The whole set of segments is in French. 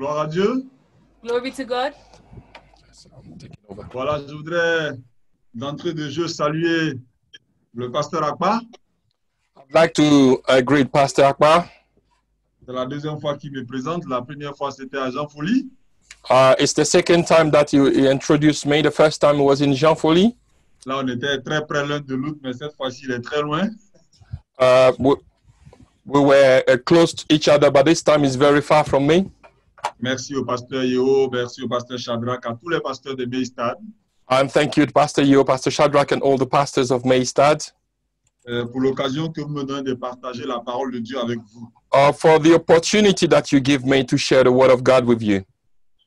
Gloire à Dieu. Glory to God. Voilà, je voudrais d'entrée de jeu saluer le pasteur Akpa. I'd like to greet Pastor Akbar. C'est la deuxième fois qu'il me présente. La première fois, c'était à Jean Folie. It's the second time that you introduced me. The first time was in Jean Folie. Là, on était très près l'un de l'autre, mais cette fois-ci, il est très loin. We were close to each other, but this time it's very far from me. Merci au pasteur Yeo, merci au pasteur Shadrach, à tous les pasteurs de Maystad. And thank you to Pastor Yo, Pastor Shadrach, and all the pastors of Maystad Pour l'occasion que vous me donnez de partager la parole de Dieu avec vous. for the opportunity that you give me to share the word of God with you.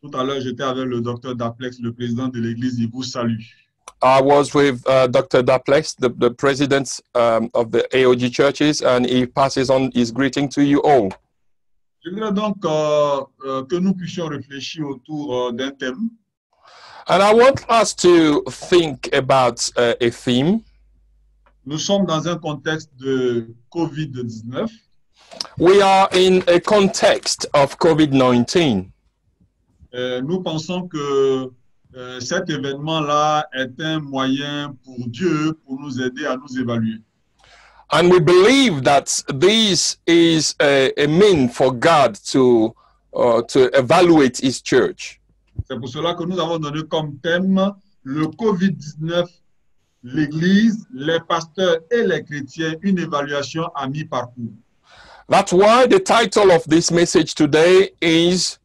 Tout à l'heure, j'étais avec le docteur Daplex, le président de l'église, il vous salue. I was with Dr. Daplex, the president of the AOG churches, and he passes on his greeting to you all. Je voudrais donc que nous puissions réfléchir autour d'un thème. And I want us to think about a theme. Nous sommes dans un contexte de COVID-19. We are in a context of COVID-19. Nous pensons que cet événement-là est un moyen pour Dieu pour nous aider à nous évaluer. And we believe that this is a mean for God to evaluate his church. C'est pour cela que nous avons donné comme thème le COVID-19, l'Église, les pasteurs et les chrétiens, une évaluation à mi-parcours. That's why the title of this message today is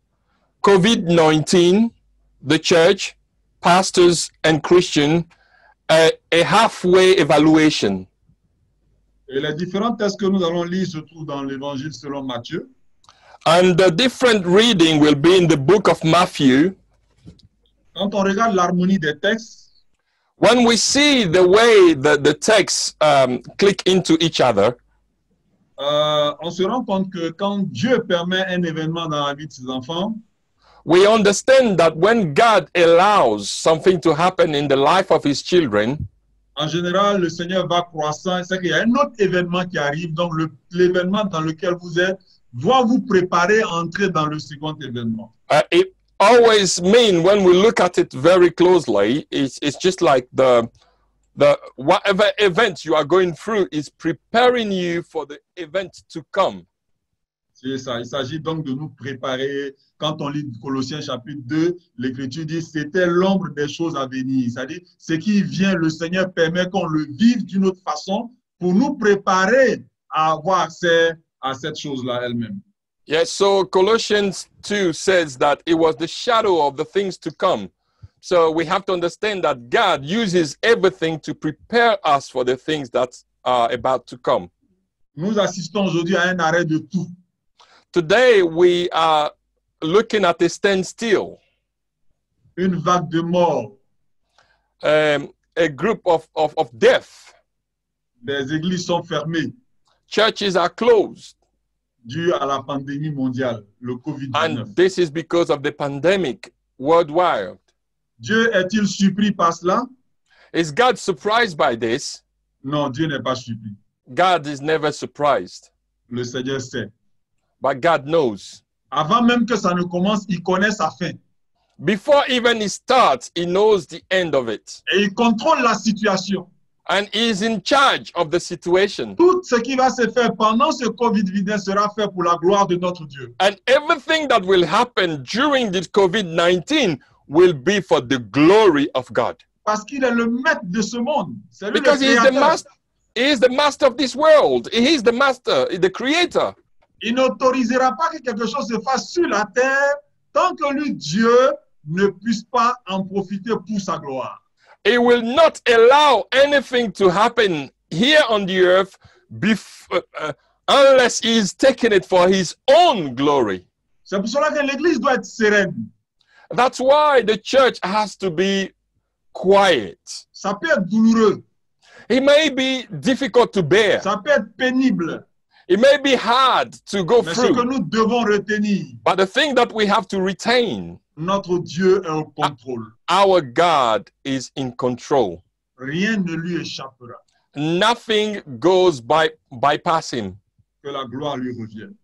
COVID-19, the church, pastors and Christians, a halfway evaluation. Et les différents textes que nous allons lire se trouvent dans l'Évangile selon Matthieu. And the different reading will be in the book of Matthew. Quand on regarde l'harmonie des textes, When we see the way that the texts click into each other, on se rend compte que quand Dieu permet un événement dans la vie de ses enfants, we understand that when God allows something to happen in the life of his children, en général, le Seigneur va croissant. C'est qu'il y a un autre événement qui arrive. Donc, l'événement dans lequel vous êtes doit vous préparer à entrer dans le second événement. it always means when we look at it very closely, it's just like the whatever event you are going through is preparing you for the event to come. C'est ça. Il s'agit donc de nous préparer. Quand on lit Colossiens chapitre 2, l'Écriture dit c'était l'ombre des choses à venir. C'est-à-dire, ce qui vient, le Seigneur permet qu'on le vive d'une autre façon pour nous préparer à avoir accès à cette chose-là elle-même. Yes, so Colossians 2 says that it was the shadow of the things to come. So we have to understand that God uses everything to prepare us for the things that are about to come. Nous assistons aujourd'hui à un arrêt de tout. Today we are looking at a standstill, Une vague de mort. a group of death. Des églises sont fermées Churches are closed, dû à la pandémie mondiale, le COVID-19. and this is because of the pandemic worldwide. Dieu est-il surpris par cela? Is God surprised by this? Non, Dieu n'est pas surpris. God is never surprised, Le Seigneur sait. but God knows. Avant même que ça ne commence, il connaît sa fin. Before even it starts, he knows the end of it. Et il contrôle la situation. And he is in charge of the situation. Tout ce qui va se faire pendant ce COVID-19 sera fait pour la gloire de notre Dieu. And everything that will happen during this COVID-19 will be for the glory of God. Parce qu'il est le maître de ce monde. C'est lui le Because he is the créateur. master. He is the master of this world. He is the master, the creator. Il n'autorisera pas que quelque chose se fasse sur la terre tant que lui, Dieu, ne puisse pas en profiter pour sa gloire. He will not allow anything to happen here on the earth unless he is taking it for his own glory. C'est pour cela que l'Église doit être sereine. That's why the church has to be quiet. Ça peut être douloureux. It may be difficult to bear. Ça peut être pénible. It may be hard to go Mais ce que through. nous devons retenir, But the thing that we have to retain, notre Dieu est au contrôle. our God is in control. Rien ne lui échappera. Nothing goes bypass him. Que la gloire lui revienne.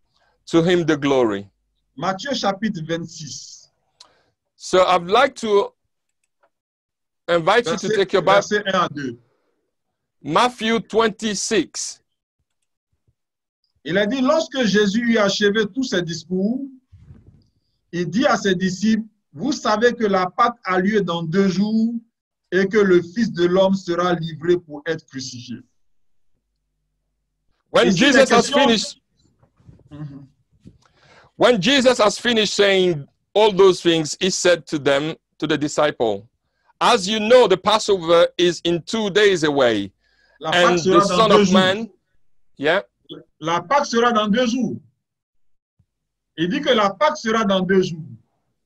To him the glory. Matthieu chapitre 26, So I'd like to invite you to take your Bible. verset 1 à 2. Matthew 26. Il a dit, lorsque Jésus eut achevé tous ses discours, il dit à ses disciples, vous savez que la Pâque a lieu dans 2 jours et que le Fils de l'homme sera livré pour être crucifié. When Ici, Jesus la has question- finished, when Jesus has finished saying all those things, he said to them, to the disciple, as you know, the Passover is in 2 days away, La and Pâque sera the dans Son 2 of jours. Man, yeah, La Pâque sera dans 2 jours. Il dit que la Pâque sera dans 2 jours.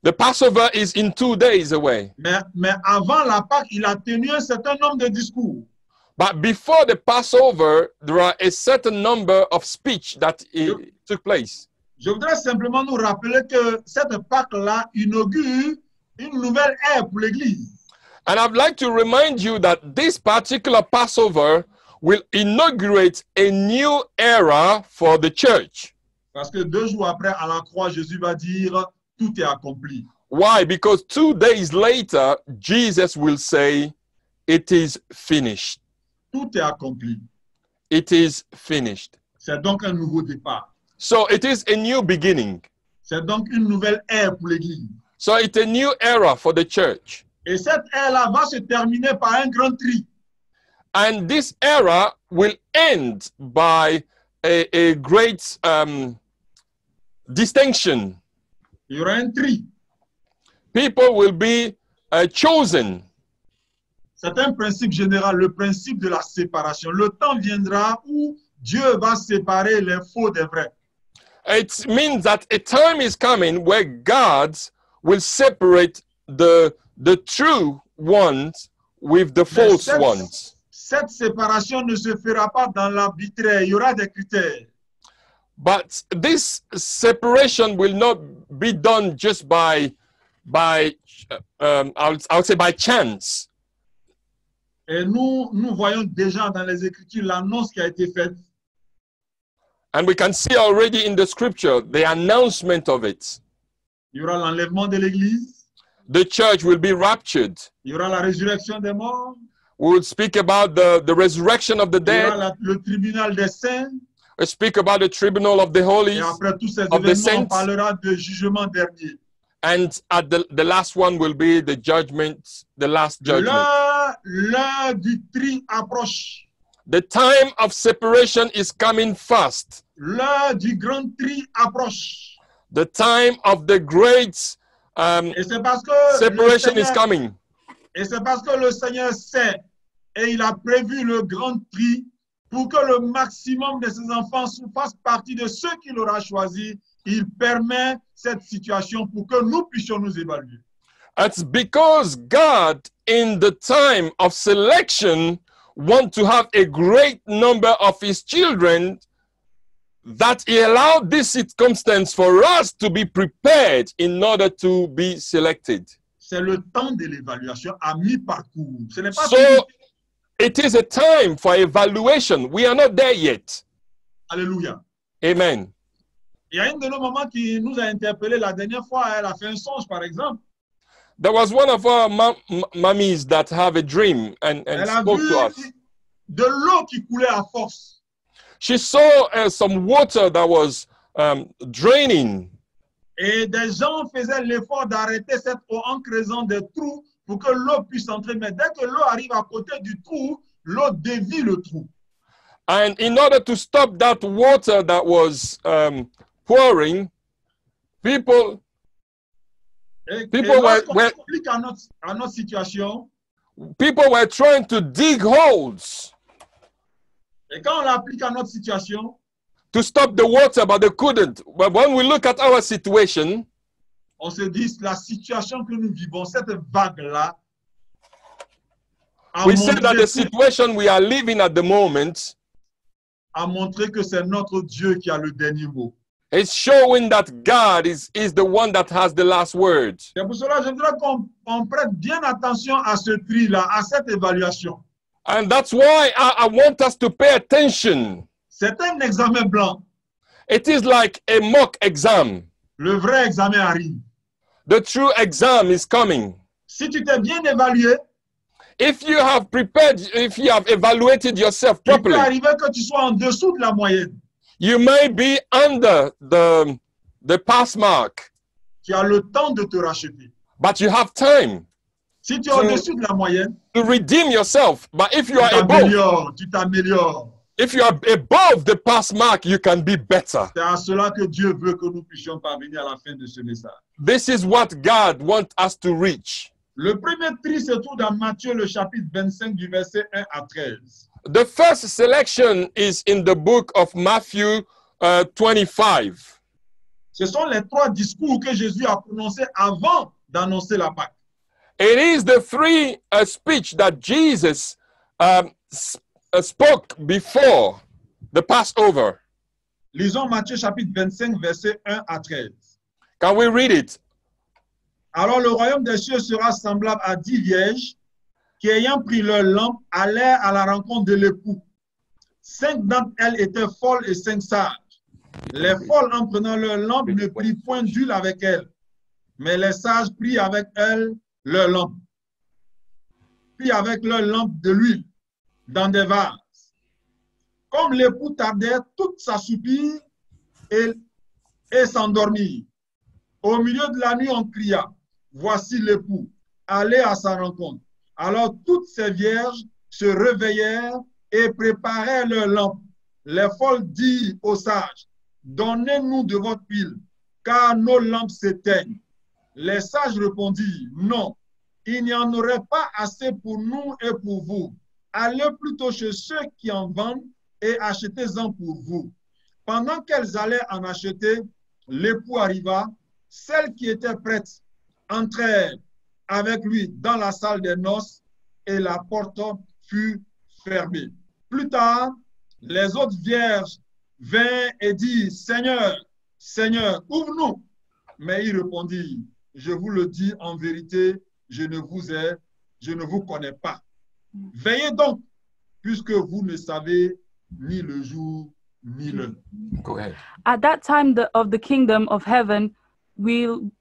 the Passover is in 2 days away. Mais avant la Pâque, il a tenu un certain nombre de discours. But before the Passover, there are a certain number of speech that took place. Je voudrais simplement nous rappeler que cette Pâque-là inaugure une nouvelle ère pour l'Église. And I'd like to remind you that this particular Passover will inaugurate a new era for the church. Parce que 2 jours après, à la croix, Jésus va dire, tout est accompli. Why? Because 2 days later, Jesus will say, it is finished. Tout est accompli. It is finished. C'est donc un nouveau départ. So it is a new beginning. C'est donc une nouvelle ère pour l'Église. So it's a new era for the church. Et cette ère-là va se terminer par un grand tri. And this era will end by a great distinction. Il y aura un tri. People will be chosen. C'est un principe général, le principe de la séparation. Le temps viendra où Dieu va séparer les faux des vrais. It means that a time is coming where God will separate the true ones with the false ones. Cette séparation ne se fera pas dans l'arbitraire. Il y aura des critères. But this separation will not be done just by I would say by chance. Et nous voyons déjà dans les Écritures l'annonce qui a été faite. And we can see already in the scripture the announcement of it. Il y aura l'enlèvement de l'Église. The church will be raptured. Il y aura la résurrection des morts. We will speak about the resurrection of the Il y aura dead. le tribunal des saints. We speak about the tribunal of the Et holies. après tous ces of the événements, on saints. parlera de jugement dernier. And at the last one will be the judgment, the last judgment. L'heure du tri approche. The time of separation is coming fast. L'heure du grand tri approche. The time of the great Et c'est parce que separation le is Seigneur, coming. et c'est parce que le Seigneur sait et il a prévu le grand tri pour que le maximum de ses enfants fassent partie de ceux qu'il aura choisis. Il permet cette situation pour que nous puissions nous évaluer. It's because God, in the time of selection, want to have a great number of his children, that he allowed this circumstance for us to be prepared in order to be selected. C'est le temps de l'évaluation à mi-parcours. Ce n'est pas So it is a time for evaluation. We are not there yet. Alléluia. Amen. Il y a une de nos mamans qui nous a interpellés la dernière fois. Elle a fait un songe, par exemple. There was one of our mummies that have a dream and Elle a spoke vu to us. de l'eau qui coulait à force. She saw some water that was draining. Et des gens faisaient l'effort d'arrêter cette eau en creusant des trous pour que l'eau puisse entrer. Mais dès que l'eau arrive à côté du trou, l'eau dévie le trou. And in order to stop that water that was pouring, people Et People lorsqu'on s'applique à notre situation, were trying to dig holes et quand on l'applique à notre situation, to stop the water, but they couldn't. But when we look at our situation, on se dit la situation que nous vivons, cette vague-là, a we see that the montré, situation we are living at the moment a montré que c'est notre Dieu qui a le dernier mot. is showing that God is the one that has the last word. C'est pour cela que je voudrais qu'on prête bien attention à ce tri-là, à cette évaluation. And that's why I want us to pay attention. C'est un examen blanc. It is like a mock exam. le vrai examen arrive. The true exam is coming. Si tu t'es bien évalué, If you have prepared, if you have evaluated yourself il peut properly, arriver que tu sois en dessous de la moyenne. you may be under the pass mark, Tu as le temps de te racheter. but you have time Si tu es au-dessus de la moyenne, to redeem yourself. But if you tu are above, t'améliores. if you are above the pass mark, you can be better. C'est à cela que Dieu veut que nous puissions parvenir à la fin de ce message. This is what God wants us to reach. Le premier tri se trouve dans Matthieu, le chapitre 25, du verset 1 à 13. The first selection is in the book of Matthew 25. Ce sont les 3 discours que Jésus a prononcés avant d'annoncer la Pâque. It is the 3 speech that Jesus spoke before the Passover. Lisons Matthieu chapitre 25, verset 1 à 13. Can we read it? Alors le royaume des cieux sera semblable à 10 vierges qui, ayant pris leur lampe, allèrent à la rencontre de l'époux. 5 d'entre elles étaient folles et 5 sages. Les folles, en prenant leur lampe, ne prirent point d'huile avec elles, mais les sages prirent avec elles leur lampe. Prirent avec leur lampe de l'huile dans des vases. Comme l'époux tardait, toutes s'assoupirent et s'endormirent. Au milieu de la nuit, on cria, voici l'époux, allez à sa rencontre. Alors toutes ces vierges se réveillèrent et préparèrent leurs lampes. Les folles dirent aux sages, donnez-nous de votre huile, car nos lampes s'éteignent. Les sages répondirent, non, il n'y en aurait pas assez pour nous et pour vous. Allez plutôt chez ceux qui en vendent et achetez-en pour vous. Pendant qu'elles allaient en acheter, l'époux arriva. Celles qui étaient prêtes entrèrent avec lui dans la salle des noces et la porte fut fermée. Plus tard, les autres vierges vinrent et dirent, Seigneur, Seigneur, ouvre-nous. Mais il répondit, je vous le dis en vérité, je ne vous connais pas. Veillez donc, puisque vous ne savez ni le jour ni l'heure. Go ahead. At that time, the kingdom of heaven will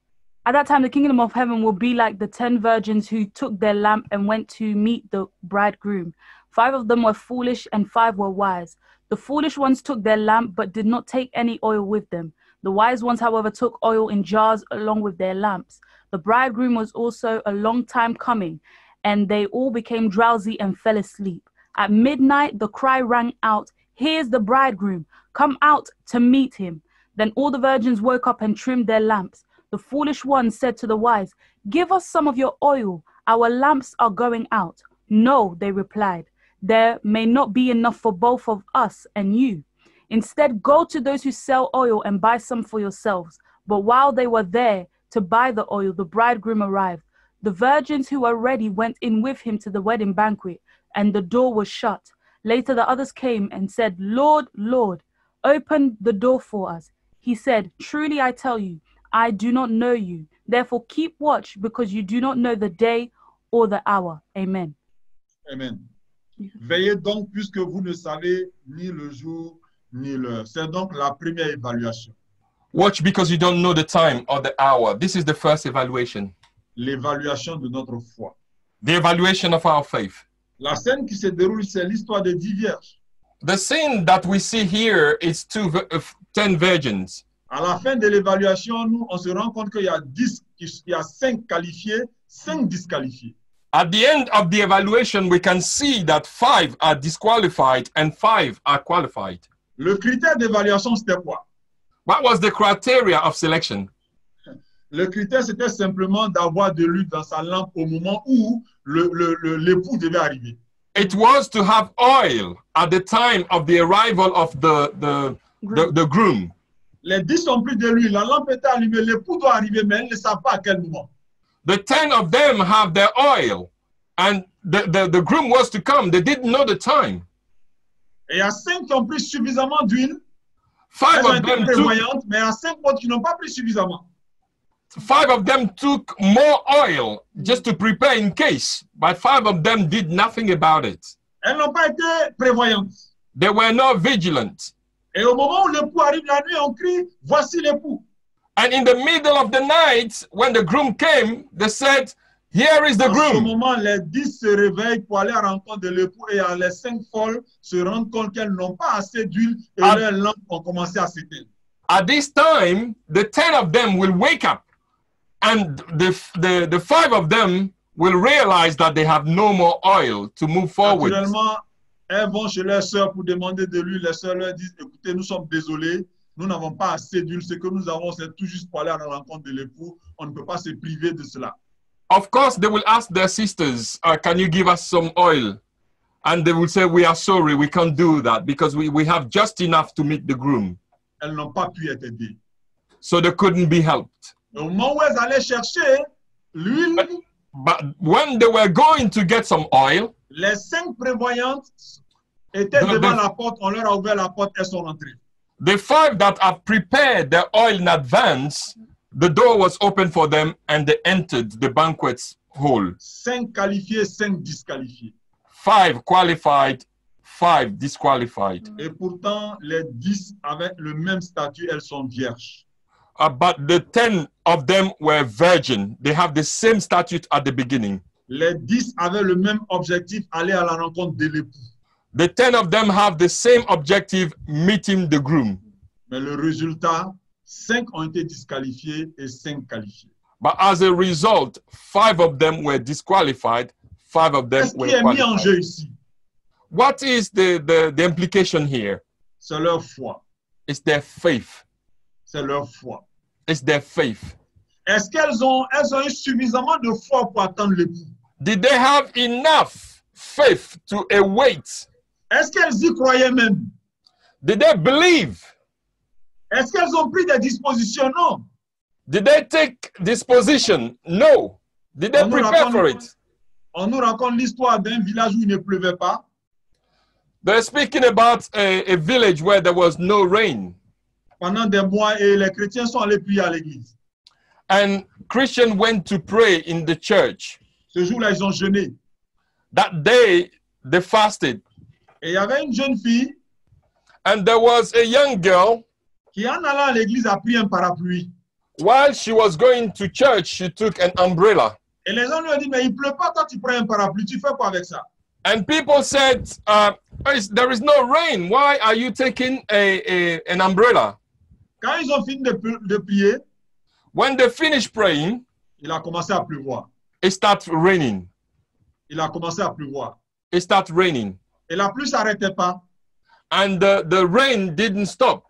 be like the 10 virgins who took their lamp and went to meet the bridegroom. 5 of them were foolish and 5 were wise. The foolish ones took their lamp but did not take any oil with them. The wise ones, however, took oil in jars along with their lamps. The bridegroom was also a long time coming, and they all became drowsy and fell asleep. At midnight, the cry rang out, here's the bridegroom, come out to meet him. Then all the virgins woke up and trimmed their lamps. The foolish ones said to the wise, give us some of your oil, our lamps are going out. No, they replied, there may not be enough for both of us and you. Instead, go to those who sell oil and buy some for yourselves. But while they were there to buy the oil, the bridegroom arrived. The virgins who were ready went in with him to the wedding banquet, and the door was shut. Later the others came and said, Lord, Lord, open the door for us. He said, truly I tell you, I do not know you. Therefore keep watch, because you do not know the day or the hour. Amen. Amen. Veillez donc, puisque vous ne savez ni le jour ni l'heure. C'est donc la première évaluation. Watch because you don't know the time or the hour. This is the first evaluation. L'évaluation de notre foi. The evaluation of our faith. La scène qui se déroule, c'est l'histoire des 10 vierges. The scene that we see here is 10 virgins. À la fin de l'évaluation, nous, on se rend compte qu'il y a 5 qualifiés, 5 disqualifiés. At the end of the evaluation, we can see that 5 are disqualified and 5 are qualified. Le critère d'évaluation, c'était quoi? What was the criteria of selection? Le critère, c'était simplement d'avoir de l'huile dans sa lampe au moment où l'époux devait arriver. It was to have oil at the time of the arrival of the groom. Les 10 ont pris de l'huile, la lampe était allumée, l'époux doit arriver, mais elle ne sait pas à quel moment. The 10 of them have their oil, and the groom was to come. They didn't know the time. Et il y a 5 qui ont pris suffisamment d'huile. 5 of them prévoyantes, mais il y a 5 autres qui n'ont pas pris suffisamment. 5 of them took more oil just to prepare in case, but 5 of them did nothing about it. Elles n'ont pas été prévoyantes. They were not vigilant. Et au moment où l'époux arrive la nuit, on crie, voici l'époux. And in the middle of the night, when the groom came, they said, here is the En ce groom. moment, les 10 se réveillent pour aller à la rencontre de l'époux et les 5 folles se rendent compte qu'elles n'ont pas assez d'huile et leurs lampes ont commencé à s'éteindre. At this time, the 10 of them will wake up, and the 5 of them will realize that they have no more oil to move forward. Naturellement, elles vont chez leurs sœurs pour demander de l'huile. Les sœurs leur disent, écoutez, nous sommes désolés, nous n'avons pas assez d'huile. Ce que nous avons, c'est tout juste pour aller à la rencontre de l'époux. On ne peut pas se priver de cela. Of course, they will ask their sisters, can you give us some oil? And they will say, we are sorry, we can't do that because we have just enough to meet the groom. Elles n'ont pas pu être aidées. So they couldn't be helped. Au moment où elles allaient chercher l'huile, But when they were going to get some oil, les 5 prévoyantes étaient devant la porte. On leur a ouvert la porte, elles sont rentrées. the 5 that have prepared their oil in advance, the door was open for them and they entered the banquet hall. 5 qualifiés, 5 disqualifiés. 5 qualified, 5 disqualified. Et pourtant, les 10 avaient le même statut, elles sont vierges. But the 10 of them were virgin. They have the same statute at the beginning. Les 10 avaient le même objectif, aller à la rencontre de l'époux. The 10 of them have the same objective, meeting the groom. Mais le résultat, 5 ont été disqualifiés et 5 qualifiés. But as a result, 5 of them were disqualified, 5 of them Qu'est-ce were qui est mis en qualified. jeu ici? What is the implication here? C'est leur foi. It's their faith. C'est leur foi. It's their faith. Est-ce qu'elles ont eu suffisamment de foi pour attendre l'époux? Did they have enough faith to await? Est-ce qu'elles y croyaient même? Did they believe? Est-ce qu'elles ont pris des dispositions? Non. Did they take disposition? No. Did they On nous prepare for raconte- it? On nous raconte l'histoire d'un village où il ne pleuvait pas. They're speaking about a village where there was no rain. Pendant des mois et les chrétiens sont allés prier à l'église. And Christians went to pray in the church. Ce jour-là, ils ont jeûné. That day, they fasted. Et il y avait une jeune fille And there was a young girl. qui, en allant à l'église, a pris un parapluie. While she was going to church, she took an umbrella. Et les gens lui ont dit, mais il ne pleut pas, toi tu prends un parapluie, tu fais quoi avec ça? And people said, there is no rain. Why are you taking an umbrella? Quand ils ont fini de prier, When they finished praying, il a commencé à pleuvoir. it started raining. Il a commencé à pleuvoir. It started raining. Et la pluie ne s'arrêtait pas. And the rain didn't stop.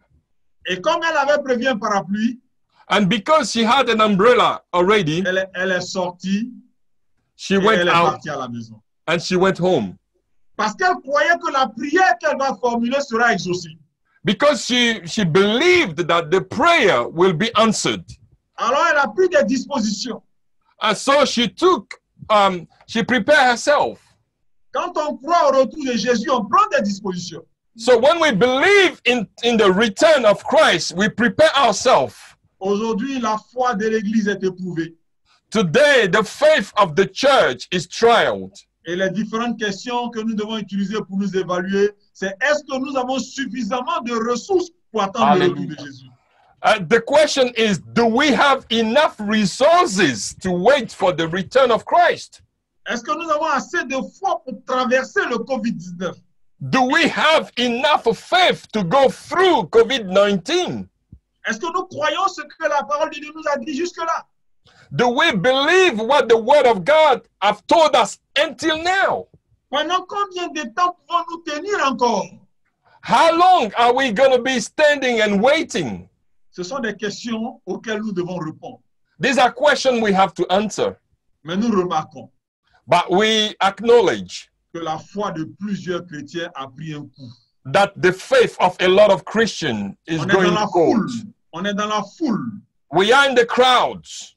Et comme elle avait prévu un parapluie, And because she had an umbrella already, elle est sortie she et went elle est out partie à la maison. and she went home. Parce qu'elle croyait que la prière qu'elle va formuler sera exaucée. Because she believed that the prayer will be answered. Alors elle a pris des dispositions. And so she prepared herself. Quand on croit au retour de Jésus, on prend des dispositions. So when we believe in the return of Christ, we prepare ourselves. Aujourd'hui, la foi de l'Église est éprouvée. Today, the faith of the church is trialed. Et les différentes questions que nous devons utiliser pour nous évaluer, c'est est-ce que nous avons suffisamment de ressources pour attendre le retour de Jésus? The question is, do we have enough resources to wait for the return of Christ? Est-ce que nous avons assez de foi pour traverser le COVID-19? Do we have enough faith to go through COVID-19? Est-ce que nous croyons ce que la parole de Dieu nous a dit jusque-là? Do we believe what the word of God have told us until now? Pendant combien de temps pouvons-nous tenir encore? How long are we going to be standing and waiting? Ce sont des questions auxquelles nous devons répondre. These are questions we have to answer. Mais nous remarquons But we acknowledge que la foi de plusieurs chrétiens a pris un coup. that the faith of a lot of Christians is On est dans going la cold. foule. On est dans la foule. We are in the crowds,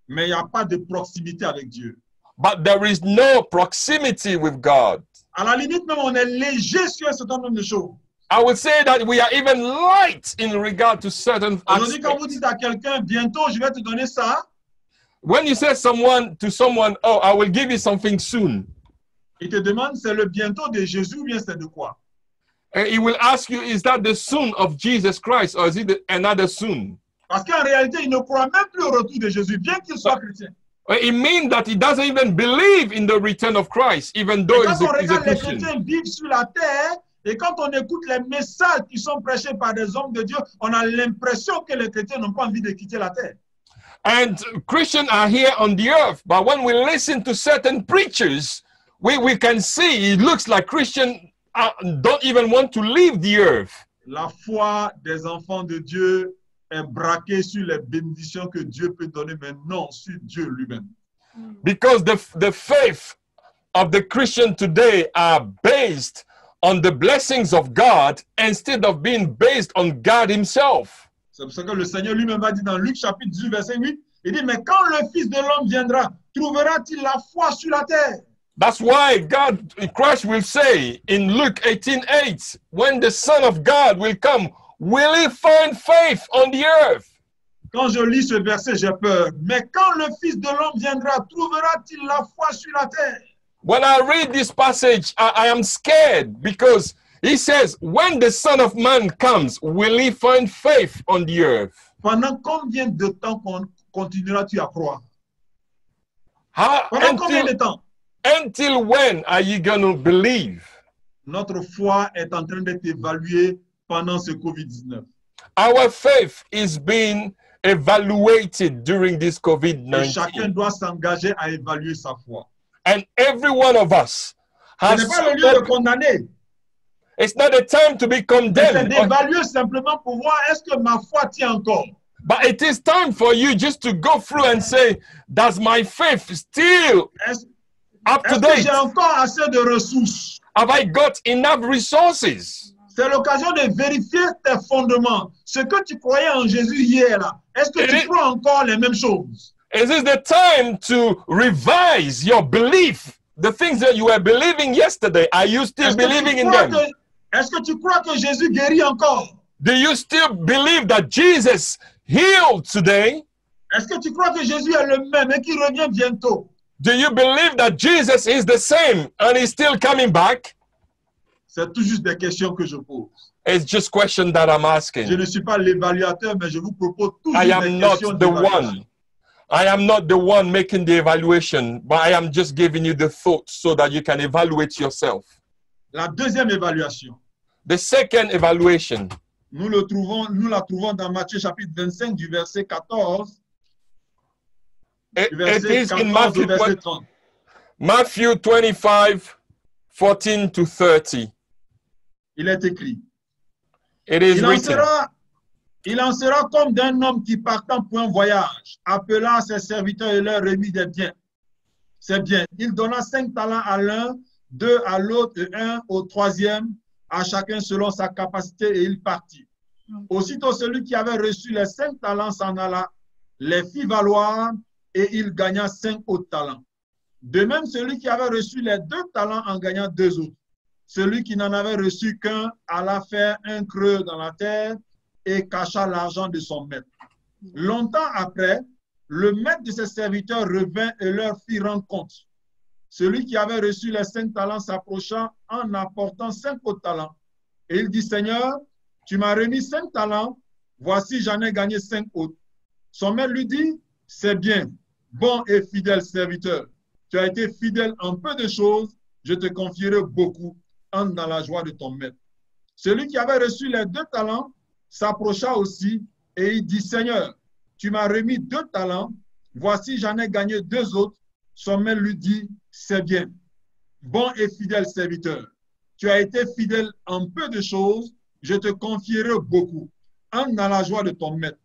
Mais il n'y a pas de proximité avec Dieu. but there is no proximity with God. À la limite, même, on est léger sur un certain nombre de choses. I would say that we are even light in regard to certain Aujourd'hui, quand vous aspects. dites à quelqu'un, bientôt, je vais te donner ça, When you say to someone, oh, I will give you something soon, il te demande, c'est le bientôt de Jésus ou bien c'est de quoi? he will ask you, is that the soon of Jesus Christ or is it another soon? Parce qu'en réalité, il ne croit même plus au retour de Jésus, bien qu'il soit chrétien. It means that he doesn't even believe in the return of Christ, even though Et quand on he's a regarde les Christian. chrétiens vivre sur la terre, et quand on écoute les messages qui sont prêchés par des hommes de Dieu, on a l'impression que les chrétiens n'ont pas envie de quitter la terre. And Christians are here on the earth, but when we listen to certain preachers, we can see it looks like Christians don't even want to leave the earth. La foi des enfants de Dieu est braquée sur les bénédictions que Dieu peut donner, mais non sur Dieu lui-même. Because the faith of the Christian today are based on the blessings of God instead of being based on God himself. C'est pour ça que le Seigneur lui-même a dit dans Luc chapitre 18, verset 8, il dit, mais quand le Fils de l'homme viendra, trouvera-t-il la foi sur la terre? That's why Christ will say in Luke 18:8, when the Son of God will come, will he find faith on the earth? Quand je lis ce verset, j'ai peur. Mais quand le Fils de l'homme viendra, trouvera-t-il la foi sur la terre? When I read this passage, I am scared because he says, when the Son of Man comes, will he find faith on the earth? Pendant combien de temps continueras-tu à croire? Pendant combien de temps? Until when are you going to believe? Notre foi est en train d'être évaluée pendant ce COVID-19. Our faith is being evaluated during this Et COVID-19. chacun doit s'engager à évaluer sa foi. And every one of us Ce has n'est pas le lieu de condamner, it's not a time to be mais c'est condemned, d'évaluer simplement pour voir est-ce que ma foi tient encore. but it is time for you just to go through and say, does my faith still Est-ce up to que date? j'ai encore assez de ressources? Have I got enough resources? C'est l'occasion de vérifier tes fondements. Ce que tu croyais en Jésus hier, là, est-ce que tu crois encore les mêmes choses? Is this the time to revise your belief? The things that you were believing yesterday, are you still believing in them? Est-ce que tu crois que Jésus guérit encore? Do you still believe that Jesus healed today? Est-ce que tu crois que Jésus est le même et qu'il revient bientôt? Do you believe that Jesus is the same and he's still coming back? C'est tout juste des questions que je pose. It's just question that I'm Je asking. ne suis pas l'évaluateur, mais je vous propose toujours I des am not questions the d'évaluation. one. I am not the one making the evaluation, but I am just giving you the thoughts so that you can evaluate yourself. La deuxième évaluation, The second evaluation, nous la trouvons dans Matthieu chapitre 25 du verset 14, it du verset is in 14 au verset 30. Matthew 25:14 to 30. Il est écrit, It is il en written. sera comme d'un homme qui partant pour un voyage, appela ses serviteurs et leur remit des biens. C'est bien. Il donna 5 talents à l'un, 2 à l'autre et 1 au troisième, à chacun selon sa capacité, et il partit. Aussitôt, celui qui avait reçu les 5 talents s'en alla, les fit valoir, et il gagna 5 autres talents. De même, celui qui avait reçu les 2 talents en gagna 2 autres. Celui qui n'en avait reçu qu'un alla faire un creux dans la terre et cacha l'argent de son maître. Longtemps après, le maître de ses serviteurs revint et leur fit rendre compte. Celui qui avait reçu les 5 talents s'approcha en apportant 5 autres talents. Et il dit, Seigneur, tu m'as remis 5 talents, voici j'en ai gagné 5 autres. Son maître lui dit, c'est bien, bon et fidèle serviteur. Tu as été fidèle en peu de choses, je te confierai beaucoup. Entre dans la joie de ton maître. Celui qui avait reçu les 2 talents s'approcha aussi et il dit, Seigneur, tu m'as remis 2 talents, voici j'en ai gagné 2 autres. Son maître lui dit, c'est bien, bon et fidèle serviteur. Tu as été fidèle en peu de choses, je te confierai beaucoup. Entre dans la joie de ton maître.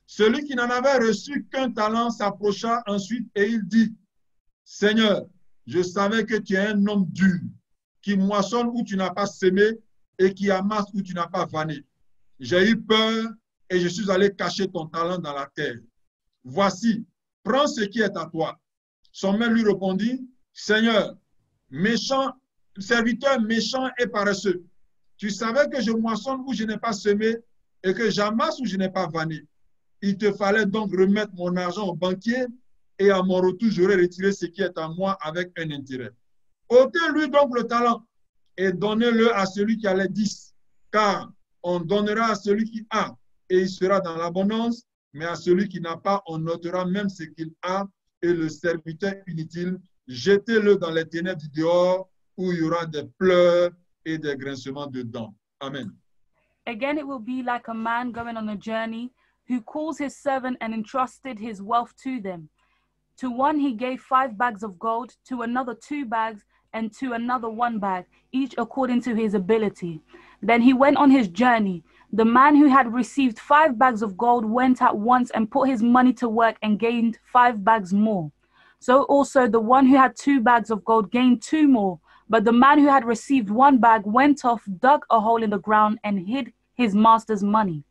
Celui qui n'en avait reçu qu'un talent s'approcha ensuite et il dit, Seigneur, je savais que tu es un homme dur, qui moissonne où tu n'as pas semé et qui amasse où tu n'as pas vanné. J'ai eu peur et je suis allé cacher ton talent dans la terre. Voici, prends ce qui est à toi. Son maître lui répondit, Seigneur, serviteur méchant et paresseux, tu savais que je moissonne où je n'ai pas semé et que j'amasse où je n'ai pas vanné. Il te fallait donc remettre mon argent au banquier et à mon retour, j'aurais retiré ce qui est à moi avec un intérêt. Ôtez-lui donc le talent et donnez-le à celui qui a les 10, car on donnera à celui qui a et il sera dans l'abondance, Mais à celui qui n'a pas, on notera même ce qu'il a, et le serviteur inutile, jetez-le dans les ténèbres du dehors, où il y aura des pleurs et des grincements de dents. Amen. Again, it will be like a man going on a journey, who calls his servant and entrusted his wealth to them. To one he gave 5 bags of gold, to another 2 bags, and to another 1 bag, each according to his ability. Then he went on his journey. The man who had received 5 bags of gold went at once and put his money to work and gained 5 bags more. So also the one who had 2 bags of gold gained 2 more. But the man who had received 1 bag went off, dug a hole in the ground, and hid his master's money.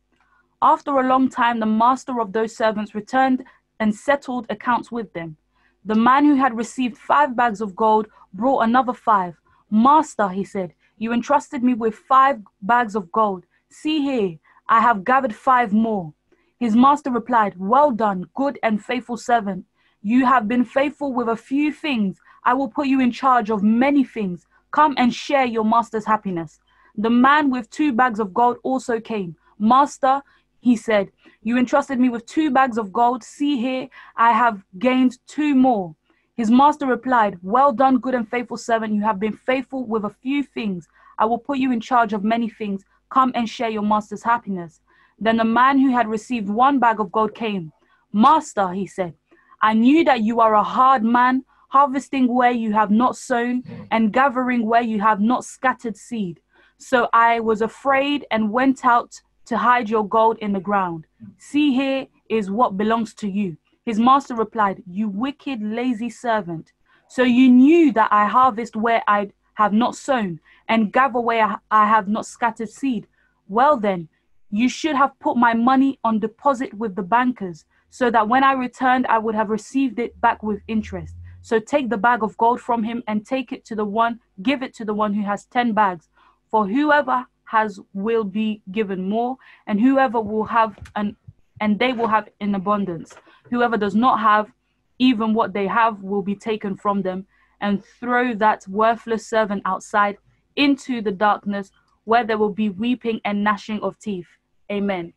After a long time, the master of those servants returned and settled accounts with them. The man who had received 5 bags of gold brought another 5. Master, he said, you entrusted me with 5 bags of gold. See here, I have gathered 5 more. His master replied, well done, good and faithful servant. You have been faithful with a few things. I will put you in charge of many things. Come and share your master's happiness. The man with 2 bags of gold also came. Master, he said, you entrusted me with 2 bags of gold. See here, I have gained 2 more. His master replied, well done, good and faithful servant. You have been faithful with a few things. I will put you in charge of many things. Come and share your master's happiness. Then the man who had received 1 bag of gold came. Master, he said, I knew that you are a hard man, harvesting where you have not sown and gathering where you have not scattered seed. So I was afraid and went out to hide your gold in the ground. See, here is what belongs to you. His master replied, you wicked, lazy servant. So you knew that I harvest where I have not sown and gather where I have not scattered seed. Well then, you should have put my money on deposit with the bankers, so that when I returned, I would have received it back with interest. So take the bag of gold from him and give it to the one who has 10 bags. For whoever has will be given more, and whoever will have and they will have in abundance. Whoever does not have, even what they have will be taken from them. And throw that worthless servant outside into the darkness, where there will be weeping and gnashing of teeth. Amen.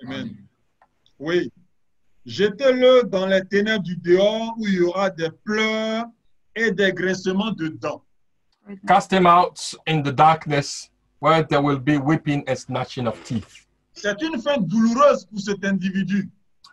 Amen. Oui. Jetez-le dans les ténèbres du dehors, où il y aura des pleurs et des grincements de dents. Cast him out in the darkness, where there will be weeping and gnashing of teeth. C'est une fin douloureuse pour cet individu.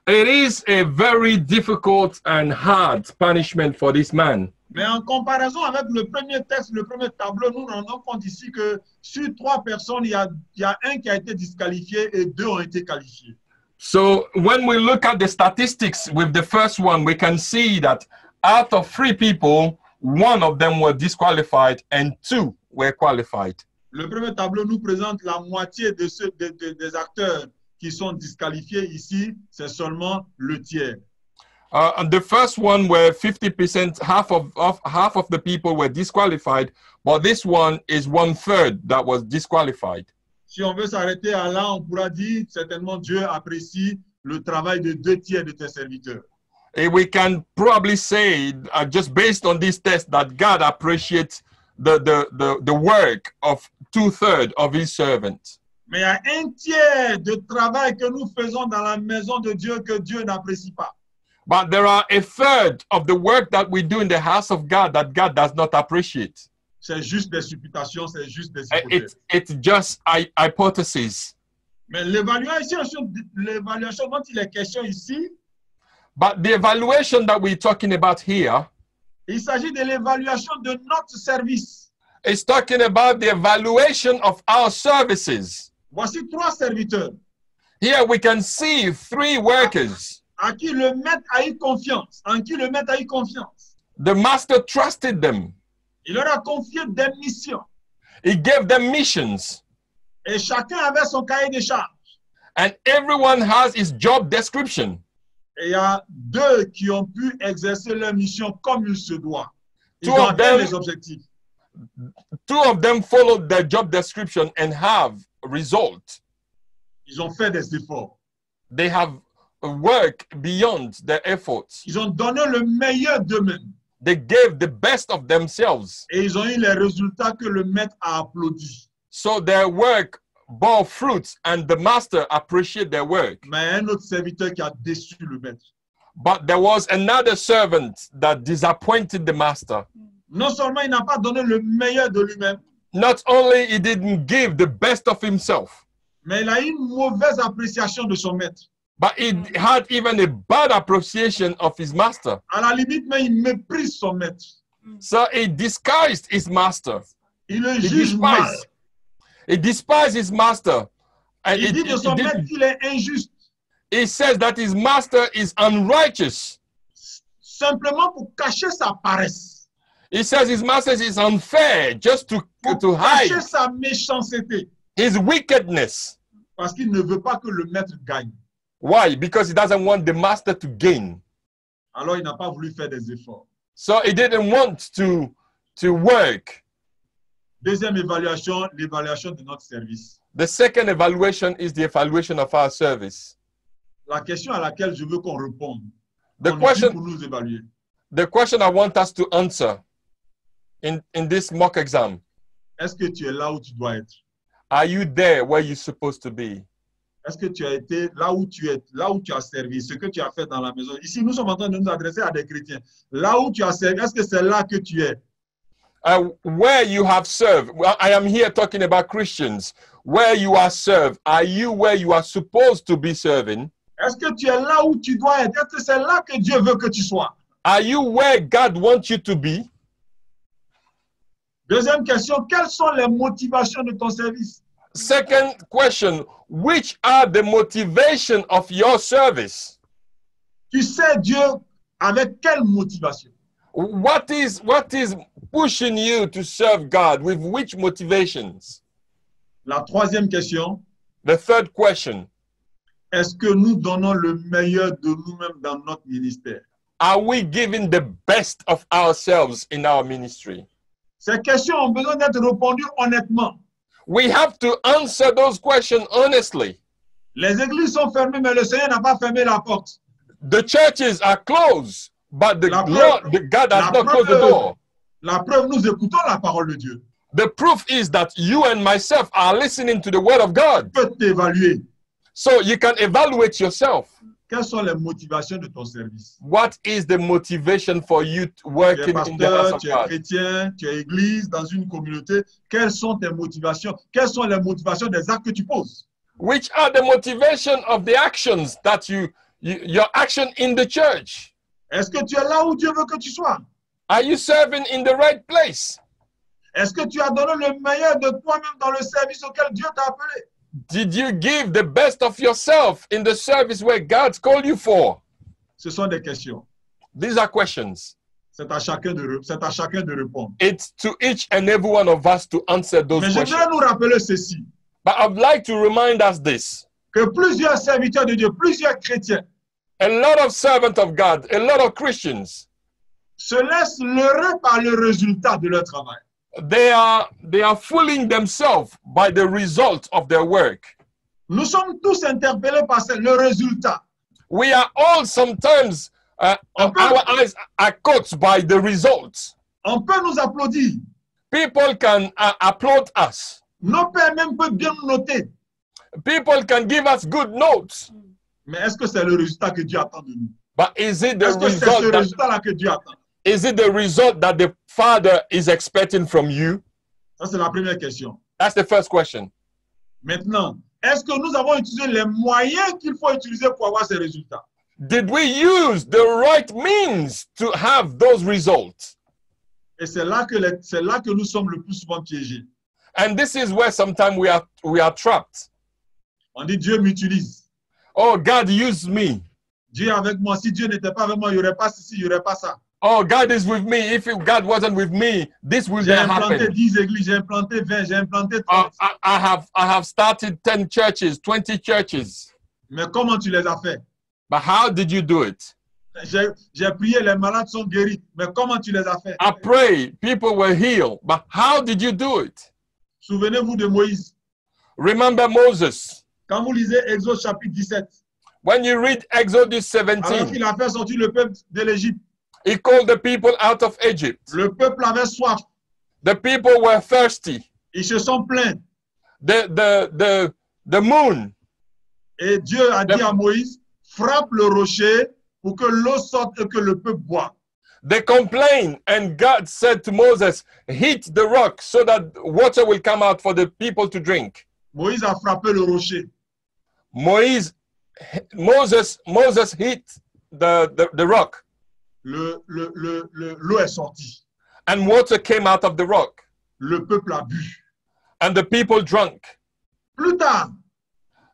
It is a very difficult and hard punishment for this man. Mais en comparaison avec le premier texte, le premier tableau, nous nous rendons compte ici que sur 3 personnes, il y a un qui a été disqualifié et 2 ont été qualifiés. So when we look at the statistics with the first one, we can see that out of 3 people, 1 of them were disqualified and 2 were qualified. Le premier tableau nous présente la moitié de ceux des acteurs qui sont disqualifiés ici, c'est seulement le tiers. And the first one where 50%, half of the people were disqualified, but this one is 1/3 that was disqualified. Si on veut s'arrêter à là, on pourra dire certainement Dieu apprécie le travail de 2 tiers de tes serviteurs. And we can probably say, just based on this test, that God appreciates the work of 2/3 of his servants. Mais il y a 1 tiers de travail que nous faisons dans la maison de Dieu que Dieu n'apprécie pas. But there are 1/3 of the work that we do in the house of God that God does not appreciate. C'est juste des supputations, c'est juste des hypothèses. It's just hypotheses. Mais l'évaluation dont il est question ici, But the evaluation that we're talking about here, il s'agit de l'évaluation de notre service. is talking about the evaluation of our services. Voici 3 serviteurs Here we can see 3 workers. à qui le maître a eu confiance. En qui le maître a eu confiance. The master trusted them. Il leur a confié des missions. He gave them missions. Et chacun avait son cahier de charge. And everyone has his job description. Et il y a 2 qui ont pu exercer leur mission comme il se doit. Ils 2 ont of atteint them- les objectifs. 2 of them followed their job description and have result. Ils ont fait des efforts. They have work beyond their efforts. Ils ont donné le meilleur d'eux-mêmes. They gave the best of themselves. Et ils ont eu les résultats que le maître a applaudis. So their work bore fruits and the master appreciated their work. Mais un autre serviteur qui a déçu le maître. But there was another servant that disappointed the master. Non seulement il n'a pas donné le meilleur de lui-même, Not only he didn't give the best of himself, mais il a eu une mauvaise appréciation de son maître. but he had even a bad appreciation of his master. À la limite, mais il méprise son maître. So he disguised his master. Il le He juge mal. despised, he despised his master. And Il dit de son maître qu'il est injuste, he says that his master is unrighteous. simplement pour cacher sa paresse, He says his master is unfair just to pour hide cacher sa méchanceté, his wickedness. parce qu'il ne veut pas que le maître gagne. Why? Because he doesn't want the master to gain. Alors il n'a pas voulu faire des efforts. So he didn't want to work. Deuxième évaluation, l'évaluation de notre service. The second evaluation is the evaluation of our service. La question à laquelle je veux qu'on réponde, The qu'on utilise question, pour nous évaluer. the question I want us to answer in this mock exam. Est-ce que tu es là où tu dois être? Are you there where you're supposed to be? Est-ce que tu as été là où tu es, là où tu as servi, ce que tu as fait dans la maison? Ici, nous sommes en train de nous adresser à des chrétiens. Là où tu as servi, est-ce que c'est là que tu es? Where you have served. Well, I am here talking about Christians. Where you are served. Are you where you are supposed to be serving? Est-ce que tu es là où tu dois être? Est-ce que c'est là que Dieu veut que tu sois? Are you where God wants you to be? Deuxième question, quelles sont les motivations de ton service? Second question, which are the motivation of your service? Tu sais Dieu avec quelle motivation? What is pushing you to serve God? With which motivations? La troisième question, The third question, est-ce que nous donnons le meilleur de nous-mêmes dans notre ministère? are we giving the best of ourselves in our ministry? Ces questions ont besoin d'être répondues honnêtement. We have to answer those questions honestly. Les églises sont fermées, mais le Seigneur n'a pas fermé la porte. The churches are closed, but La God has la not closed the door. La preuve, nous écoutons la parole de Dieu. The proof is that you and myself are listening to the word of God. Tu peux t'évaluer. So you can evaluate yourself. Quelles sont les motivations de ton service? What is the motivation for you Tu es working in the house pasteur, of tu es God? chrétien, tu es église, dans une communauté. Quelles sont tes motivations? Quelles sont les motivations des actes que tu poses? Which are the motivation of the actions that your action in the church? Est-ce que tu es là où Dieu veut que tu sois? Are you serving in the right place? Est-ce que tu as donné le meilleur de toi-même dans le service auquel Dieu t'a appelé? Did you give the best of yourself in the service where God's called you for? Ce sont des questions. These are questions. C'est à chacun de répondre. It's to each and every one of us to answer those Mais je questions. voudrais nous rappeler ceci, But I'd like to remind us this. que plusieurs serviteurs de Dieu, plusieurs chrétiens, A lot of servants of God, a lot of Christians, se laissent leurrer par le résultat de leur travail. they are fooling themselves by the result of their work. Nous sommes tous interpellés par le résultat. We are all sometimes, our eyes are caught by the results. On peut nous applaudir. People can applaud us. Nos pères même peuvent bien nous noter. People can give us good notes. Mais est-ce que c'est le résultat que Dieu attend de nous? But is it the Est-ce que c'est ce result that, résultat-là que Dieu attend? is it the result that the Father is expecting from you? Ça, c'est la première question. That's the first question. Maintenant, est-ce que nous avons utilisé les moyens qu'il faut utiliser pour avoir ces résultats? Did we use the right means to have those results? Et c'est là que nous sommes le plus souvent piégés. And this is where sometimes we are trapped. On dit Dieu m'utilise. Oh, God used me. Dieu est avec moi. Si Dieu n'était pas avec moi, il n'y aurait pas ceci, il n'y aurait pas ça. Oh, God is with me. If God wasn't with me, this would J'ai not implanté happen. 10 églises, j'ai implanté 20, j'ai implanté 30. I have started 10 churches, 20 churches. Mais comment tu les as fait? But how did you do it? J'ai prié, les malades sont guéris. Mais comment tu les as fait? I prayed, people were healed. But how did you do it? Souvenez-vous de Moïse. Remember Moses. Quand vous lisez Exode chapitre 17, When you read Exodus alors 17, qu'il a fait sortir le peuple de l'Égypte, he called the people out of Egypt. le peuple avait soif. The people were thirsty. Ils se sont plaints. the moon. Et Dieu a dit à Moïse, frappe le rocher pour que l'eau sorte et que le peuple boive. They complained, and God said to Moses, hit the rock so that water will come out for the people to drink. Moïse a frappé le rocher. Moses hit the rock. L'eau est sortie. And water came out of the rock. Le peuple a bu. And the people drank. Plus tard,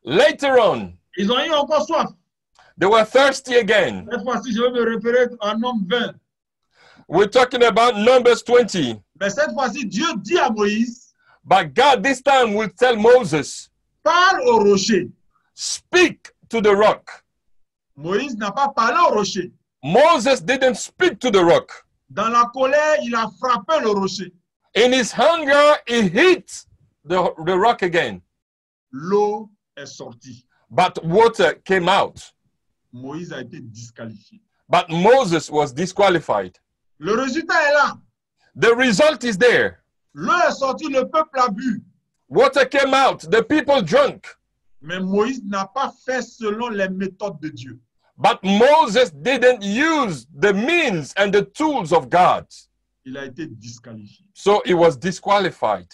Later on, ils ont eu encore soif. they were thirsty again. Cette fois-ci, je vais me référer à Nombre 20. We're talking about Numbers 20. Mais cette fois-ci, Dieu dit à Moïse, But God this time will tell Moses, parle au rocher. speak to the rock. Moïse n'a pas parlé au rocher. Moses didn't speak to the rock. Dans la colère, il a frappé le rocher. In his hunger, he hit the rock again. L'eau est sortie. But water came out. Moïse a été disqualifié. But Moses was disqualified. Le résultat est là. The result is there. L'eau est sortie, le peuple a bu. Water came out. The people drank. Mais Moïse n'a pas fait selon les méthodes de Dieu. But Moses didn't use the means and the tools of God. Il a été disqualifié. So he was disqualified.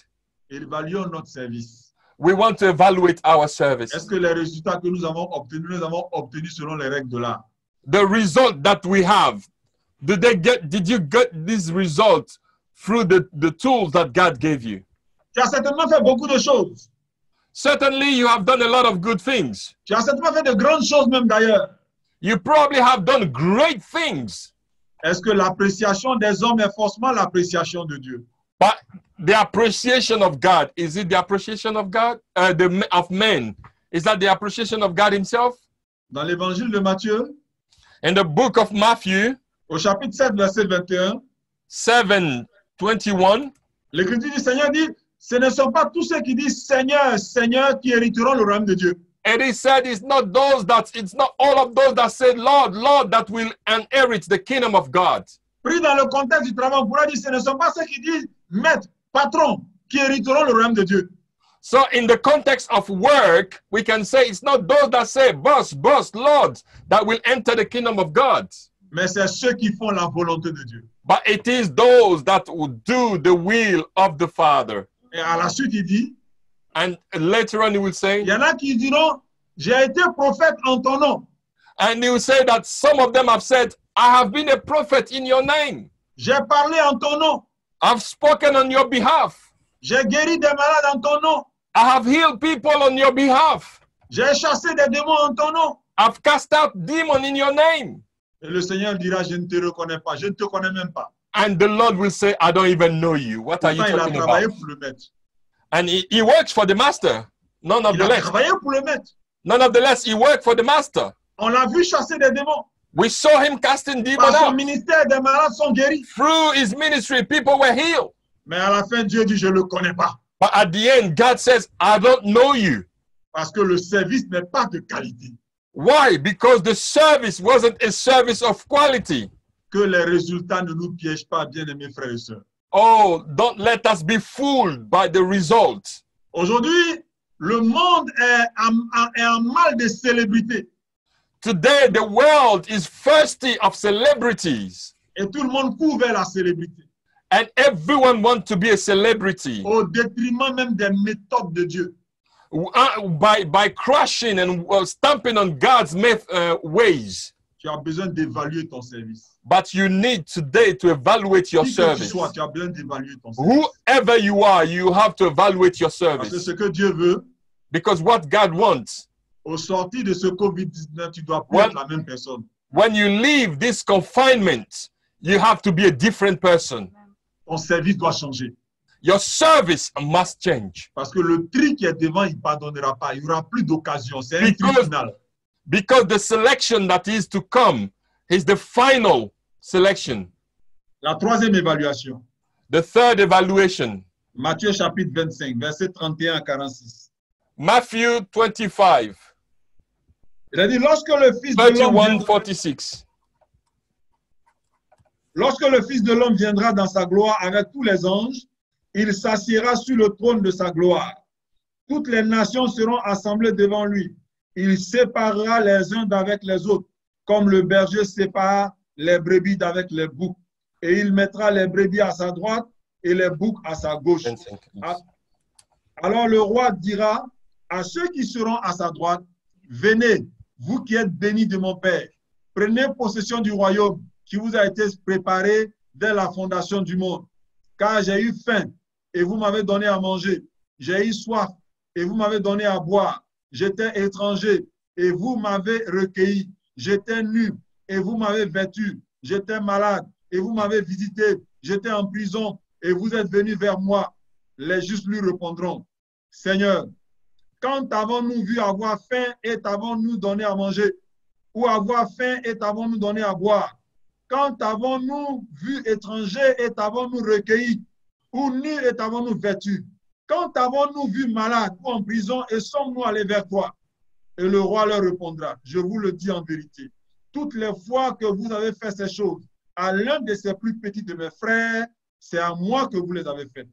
Évaluons notre service. We want to evaluate our service. Est-ce que les résultats que nous avons obtenus selon les règles de l'art? The result that we have, did you get this result through the tools that God gave you? Tu as certainement fait beaucoup de choses. Certainly you have done a lot of good things. Tu as certainement fait de grandes choses même d'ailleurs. You probably have done great things. Est-ce que l'appréciation des hommes est forcément l'appréciation de Dieu? But the appreciation of God, is it the appreciation of God? Of men? Is that the appreciation of God himself? Dans l'évangile de Matthieu, In the book of Matthew, au chapitre 7, verset 21, 7:21, l'Écriture du Seigneur dit, ce ne sont pas tous ceux qui disent Seigneur, Seigneur qui hériteront le royaume de Dieu. and he said it's not all of those that said, Lord, Lord, that will inherit the kingdom of God. Pris dans le contexte du travail, on pourrait dire, ce ne sont pas ceux qui disent maître, patron, qui hériteront le royaume de Dieu. So in the context of work, we can say it's not those that say, boss, Lord, that will enter the kingdom of God. Mais c'est ceux qui font la volonté de Dieu. But it is those that will do the will of the Father. Et à la suite, il dit, And later on he will say, il y en a qui diront, j'ai été prophète en ton nom. and he will say that some of them have said, I have been a prophet in your name. J'ai parlé en ton nom. I've spoken on your behalf. J'ai guéri des malades en ton nom. I have healed people on your behalf. J'ai chassé des démons en ton nom. I've cast out demons in your name. Et le Seigneur dira, je ne te reconnais pas, je ne te connais même pas. And the Lord will say, I don't even know you. What are you Pourtant, il a talking travaillé about? pour le maître. And he works for the master. Il a Nonetheless, travaillé pour le maître. he worked for the master. On l'a vu chasser des démons. We saw him casting demons Par son out. ministère, des malades sont guéris. Through his ministry, people were healed. Mais à la fin, Dieu dit, je ne le connais pas. But at the end, God says, I don't know you. Parce que le service n'est pas de qualité. Why? Because the service wasn't a service of quality. Que les résultats ne nous piègent pas, bien-aimés frères et sœurs. Oh, don't let us be fooled by the result. Aujourd'hui, le monde est en mal de célébrité. Today, the world is thirsty of celebrities. Et tout le monde court vers la célébrité. And everyone wants to be a celebrity. Au détriment même des méthodes de Dieu. By crushing and stamping on God's ways. Tu as besoin d'évaluer ton service. But you need today to evaluate your Qui que tu service. sois, tu as besoin d'évaluer ton service. Whoever you are, you have to evaluate your Parce que service. ce que Dieu veut, Because what God wants, au sortir de ce COVID-19, tu dois plus Well- être la même personne. when you leave this confinement, you have to be a different person. Ton service doit changer. Your service must change. Parce que le tri qui est devant, il ne pardonnera pas. Il n'y aura plus d'occasion. C'est un tri Because- final. Because the selection that is to come is the final selection. La troisième évaluation. The third evaluation, Matthieu chapitre 25, verset 31 à 46. Matthew 25, Il a dit, lorsque le Fils de l'homme 31, viendra, 46. lorsque le Fils de l'homme viendra dans sa gloire avec tous les anges, il s'assiera sur le trône de sa gloire. Toutes les nations seront assemblées devant lui. Il séparera les uns d'avec les autres, comme le berger sépare les brebis d'avec les boucs. Et il mettra les brebis à sa droite et les boucs à sa gauche. Alors le roi dira à ceux qui seront à sa droite, venez, vous qui êtes bénis de mon Père, prenez possession du royaume qui vous a été préparé dès la fondation du monde. Car j'ai eu faim et vous m'avez donné à manger. J'ai eu soif et vous m'avez donné à boire. J'étais étranger et vous m'avez recueilli. J'étais nu et vous m'avez vêtu. J'étais malade et vous m'avez visité. J'étais en prison et vous êtes venus vers moi. Les justes lui répondront, Seigneur, quand avons-nous vu avoir faim et t'avons-nous donné à manger? Ou avoir faim et t'avons-nous donné à boire? Quand avons-nous vu étranger et t'avons-nous recueilli? Ou nu et t'avons-nous vêtu? Quand avons-nous vu malade ou en prison et sommes-nous allés vers toi? Et le roi leur répondra, je vous le dis en vérité, toutes les fois que vous avez fait ces choses à l'un de ces plus petits de mes frères, c'est à moi que vous les avez faites.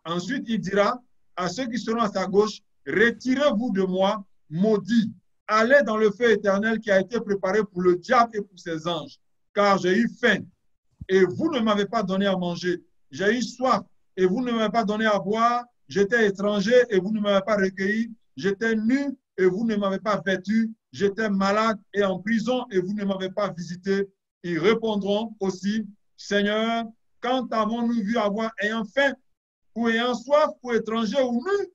Ensuite, il dira à ceux qui seront à sa gauche, retirez-vous de moi, maudits, allez dans le feu éternel qui a été préparé pour le diable et pour ses anges, car j'ai eu faim et vous ne m'avez pas donné à manger. J'ai eu soif et vous ne m'avez pas donné à boire. J'étais étranger et vous ne m'avez pas recueilli. J'étais nu et vous ne m'avez pas vêtu. J'étais malade et en prison et vous ne m'avez pas visité. Ils répondront aussi, Seigneur, quand avons-nous vu avoir ayant faim ou ayant soif ou étranger ou nu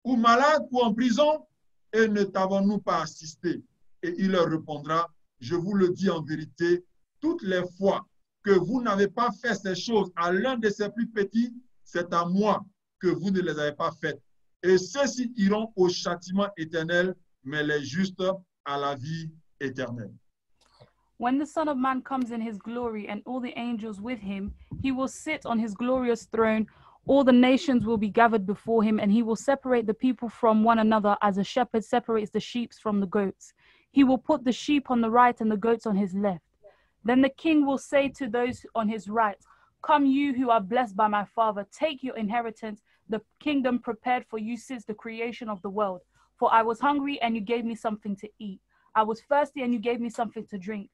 ou malade ou en prison et ne t'avons-nous pas assisté? Et il leur répondra, je vous le dis en vérité, toutes les fois que vous n'avez pas fait ces choses à l'un de ces plus petits, c'est à moi que vous ne les avez pas faites. Et ceux-ci iront au châtiment éternel, mais les justes à la vie éternelle. When the Son of Man comes in his glory and all the angels with him, he will sit on his glorious throne. All the nations will be gathered before him, and he will separate the people from one another as a shepherd separates the sheep from the goats. He will put the sheep on the right and the goats on his left. Then the king will say to those on his right, come you who are blessed by my Father, take your inheritance, the kingdom prepared for you since the creation of the world. For I was hungry and you gave me something to eat. I was thirsty and you gave me something to drink.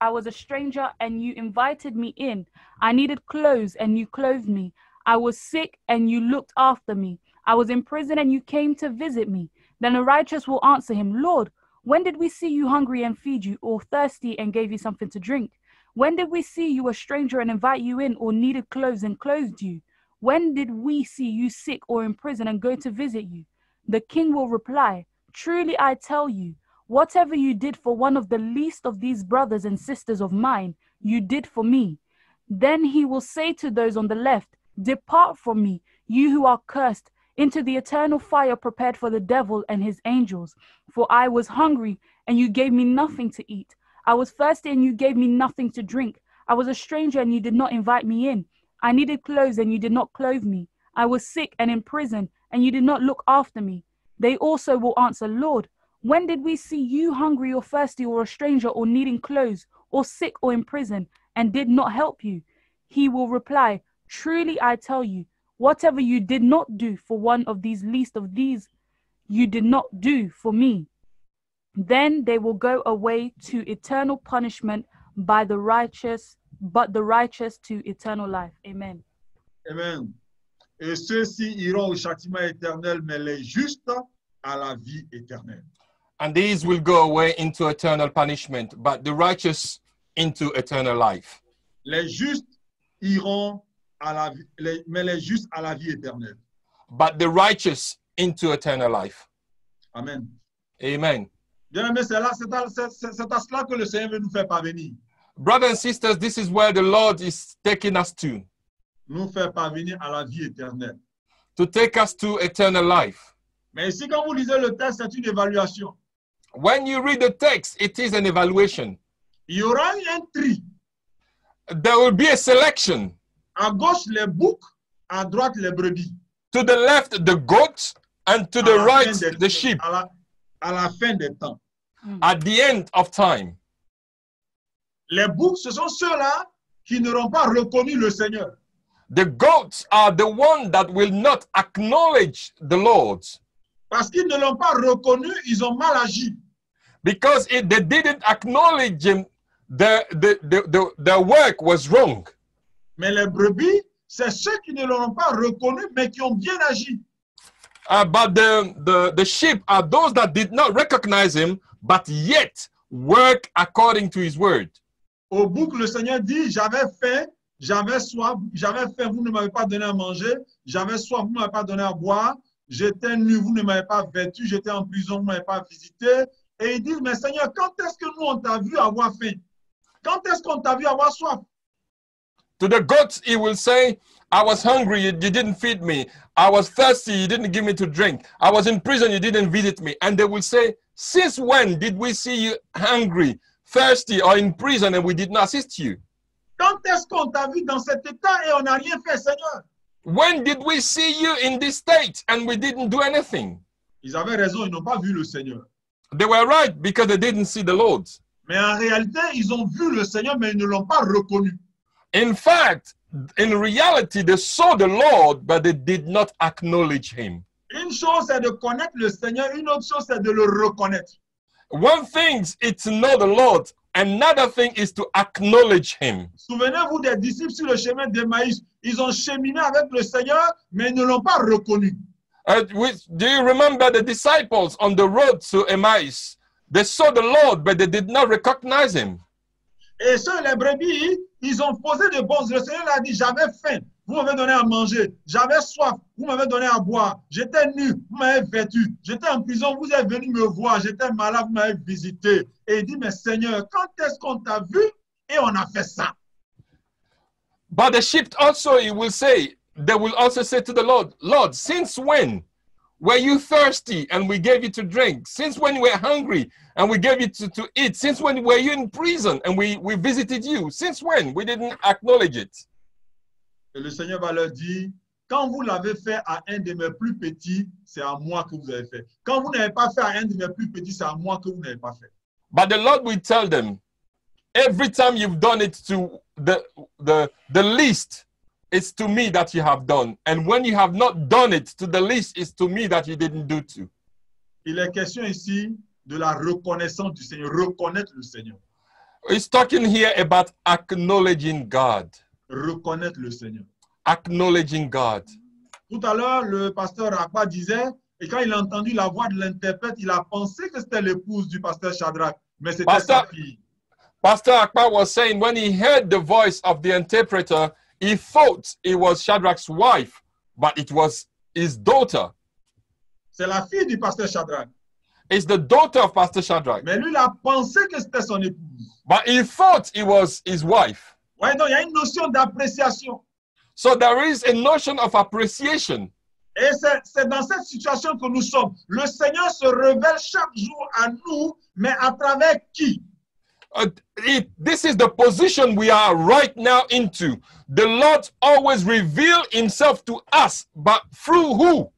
I was a stranger and you invited me in. I needed clothes and you clothed me. I was sick and you looked after me. I was in prison and you came to visit me. Then the righteous will answer him, Lord, when did we see you hungry and feed you, or thirsty and gave you something to drink? When did we see you a stranger and invite you in, or needed clothes and clothed you? When did we see you sick or in prison and go to visit you? The king will reply, truly I tell you, whatever you did for one of the least of these brothers and sisters of mine, you did for me. Then he will say to those on the left, depart from me, you who are cursed, into the eternal fire prepared for the devil and his angels. For I was hungry, and you gave me nothing to eat. I was thirsty, and you gave me nothing to drink. I was a stranger, and you did not invite me in. I needed clothes, and you did not clothe me. I was sick and in prison, and you did not look after me. They also will answer, Lord, when did we see you hungry or thirsty or a stranger or needing clothes or sick or in prison and did not help you? He will reply, truly I tell you, whatever you did not do for one of these least of these, you did not do for me. Then they will go away to eternal punishment but the righteous to eternal life. Amen. Amen. Et ceux-ci iront au châtiment éternel, mais les justes à la vie éternelle. And these will go away into eternal punishment, but the righteous into eternal life. Les justes iront à la vie, mais les justes à la vie éternelle. But the righteous into eternal life. Amen. Amen. Bien-aimés, c'est à cela que le Seigneur veut nous faire parvenir. Brothers and sisters, this is where the Lord is taking us to. Nous faire parvenir à la vie éternelle. To take us to eternal life. Mais ici, quand vous lisez le texte, c'est une évaluation. When you read the text, it is an evaluation. Il y aura un tri. There will be a selection. À gauche, les boucs, à droite, les brebis. To the left, the goats, and to the right, the sheep. À la fin des temps. At the end of time. Les boucs, ce sont ceux-là qui n'auront pas reconnu le Seigneur. The goats are the ones that will not acknowledge the Lord. Parce qu'ils ne l'ont pas reconnu, ils ont mal agi. Because they didn't acknowledge him, their work was wrong. Mais les brebis, c'est ceux qui ne l'ont pas reconnu, mais qui ont bien agi. But the sheep are those that did not recognize him, but yet work according to his word. Au bout que le Seigneur dit, j'avais faim, j'avais soif, vous ne m'avez pas donné à manger, j'avais soif, vous ne m'avez pas donné à boire, j'étais nu, vous ne m'avez pas vêtu, j'étais en prison, vous ne m'avez pas visité. Et ils disent, mais Seigneur, quand est-ce que nous, on t'a vu avoir faim? Quand est-ce qu'on t'a vu avoir soif? To the goats, he will say, I was hungry, you didn't feed me. I was thirsty, you didn't give me to drink. I was in prison, you didn't visit me. And they will say, since when did we see you hungry, thirsty, or in prison and we did not assist you? Quand est-ce qu'on t'a vu dans cet état et on n'a rien fait, Seigneur? When did we see you in this state and we didn't do anything? Ils avaient raison, ils n'ont pas vu le Seigneur. They were right because they didn't see the Lord. Mais en réalité, ils ont vu le Seigneur, mais ils ne l'ont pas reconnu. In fact, in reality, they saw the Lord, but they did not acknowledge him. Une chose, c'est de connaître le Seigneur. Une autre chose, c'est de le reconnaître. One thing is to know the Lord. Another thing is to acknowledge him. Souvenez-vous des disciples sur le chemin d'Emmaüs. Ils ont cheminé avec le Seigneur, mais ils ne l'ont pas reconnu. Do you remember the disciples on the road to Emmaus? They saw the Lord, but they did not recognize him. Et ceux, les brebis, ils ont posé de bons. Le Seigneur a dit, j'avais faim, vous m'avez donné à manger. J'avais soif, vous m'avez donné à boire. J'étais nu, vous m'avez vêtu. J'étais en prison, vous êtes venu me voir. J'étais malade, vous m'avez visité. Et il dit, mais Seigneur, quand est-ce qu'on t'a vu et on a fait ça? But the sheep also, he will say, they will also say to the Lord, Lord, since when were you thirsty and we gave you to drink? Since when you were hungry and we gave you to eat? Since when were you in prison and we visited you? Since when? We didn't acknowledge it. Et le Seigneur va leur dire, quand vous l'avez fait à un de mes plus petits, c'est à moi que vous avez fait. Quand vous n'avez pas fait à un de mes plus petits, c'est à moi que vous n'avez pas fait. But the Lord will tell them, every time you've done it to the least, it's to me that you have done. And when you have not done it to the least, it's to me that you didn't do to. Il est question ici de la reconnaissance du Seigneur, reconnaître le Seigneur. He's talking here about acknowledging God. Reconnaître le Seigneur. Acknowledging God. Tout à l'heure, le pasteur Akpa disait, et quand il a entendu la voix de l'interprète, il a pensé que c'était l'épouse du pasteur Shadrach, mais c'était sa fille. Pastor Akpa was saying when he heard the voice of the interpreter, he thought it was Shadrach's wife, but it was his daughter. C'est la fille du pasteur Shadrach. It's the daughter of Pastor Shadrach. Mais lui, il a pensé que c'était son épouse. But he thought it was his wife. Ouais, donc il y a une notion d'appréciation. So there is a notion of appreciation. Et c'est dans cette situation que nous sommes. Le Seigneur se révèle chaque jour à nous, mais à travers qui? This is the position we are right now into. The Lord always reveals himself to us, but through who?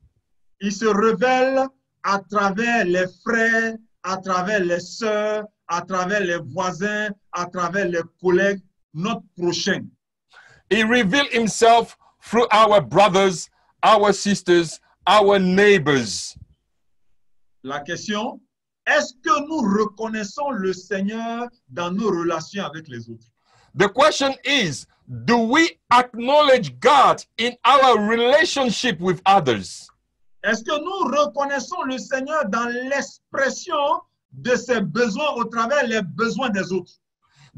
Il se révèle à travers les frères, à travers les sœurs, à travers les voisins, à travers les collègues, notre prochain. He reveals himself through our brothers, our sisters, our neighbors. La question, est-ce que nous reconnaissons le Seigneur dans nos relations avec les autres? The question is, do we acknowledge God in our relationship with others? Est-ce que nous reconnaissons le Seigneur dans l'expression de ses besoins au travers les besoins des autres?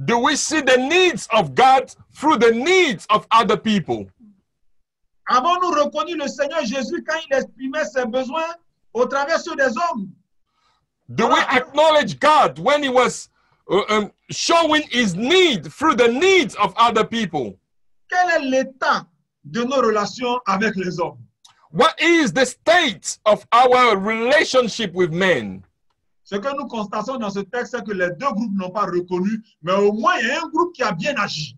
Do we see the needs of God through the needs of other people? Avons-nous reconnu le Seigneur Jésus quand il exprimait ses besoins au travers ceux des hommes? Do we acknowledge God when he was showing his need through the needs of other people? Quel est l'état de nos relations avec les hommes? What is the state of our relationship with men? Ce que nous constatons dans ce texte, c'est que les deux groupes n'ont pas reconnu, mais au moins il y a un groupe qui a bien agi.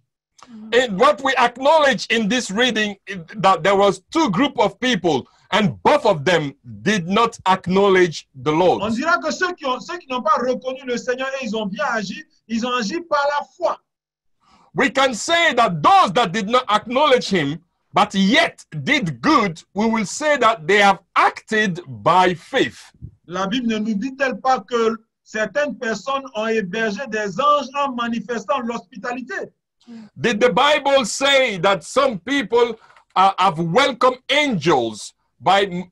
And what we acknowledge in this reading is that there was two groups of people, and both of them did not acknowledge the Lord. On dira que ceux qui n'ont pas reconnu le Seigneur et ils ont bien agi, ils ont agi par la foi. We can say that those that did not acknowledge him, but yet did good, we will say that they have acted by faith. La Bible ne nous dit-elle pas que certaines personnes ont hébergé des anges en manifestant l'hospitalité? Did the Bible say that some people have welcomed angels by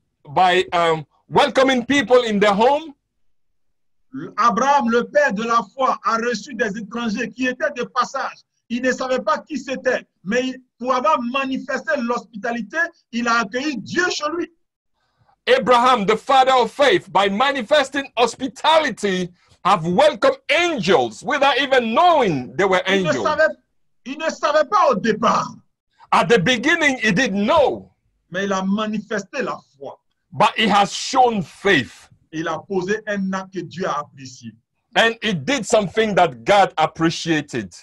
welcoming people in their home? Abraham, le père de la foi, a reçu des étrangers qui étaient de passage. Il ne savait pas qui c'était, mais pour avoir manifesté l'hospitalité, il a accueilli Dieu chez lui. Abraham, the father of faith, by manifesting hospitality, have welcomed angels without even knowing they were angels. Il ne savait pas au départ. At the beginning, he didn't know. Mais il a manifesté la foi. But he has shown faith. Il a posé un acte que Dieu a apprécié. And he did something that God appreciated.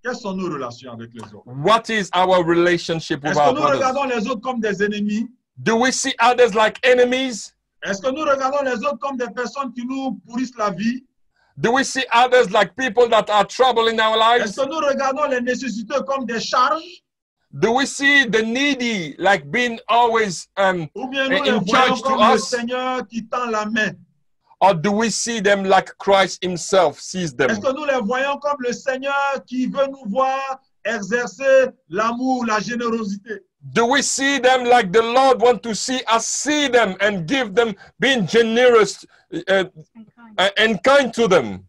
Quelles sont nos relations avec les autres? What is our relationship with Est-ce our que nous brothers? regardons les autres comme des ennemis? Do we see others like enemies? Est-ce que nous regardons les autres comme des personnes qui nous pourrissent la vie? Do we see others like people that are trouble in our lives? Est-ce que nous regardons les nécessiteux comme des charges? Do we see the needy like being always Ou bien nous les in voyons charge to comme le us? Seigneur qui tend la main? Or do we see them like Christ himself sees them? Est-ce que nous les voyons comme le Seigneur qui veut nous voir exercer l'amour, la générosité? Do we see them like the Lord want to see us see them and give them, being generous and kind to them?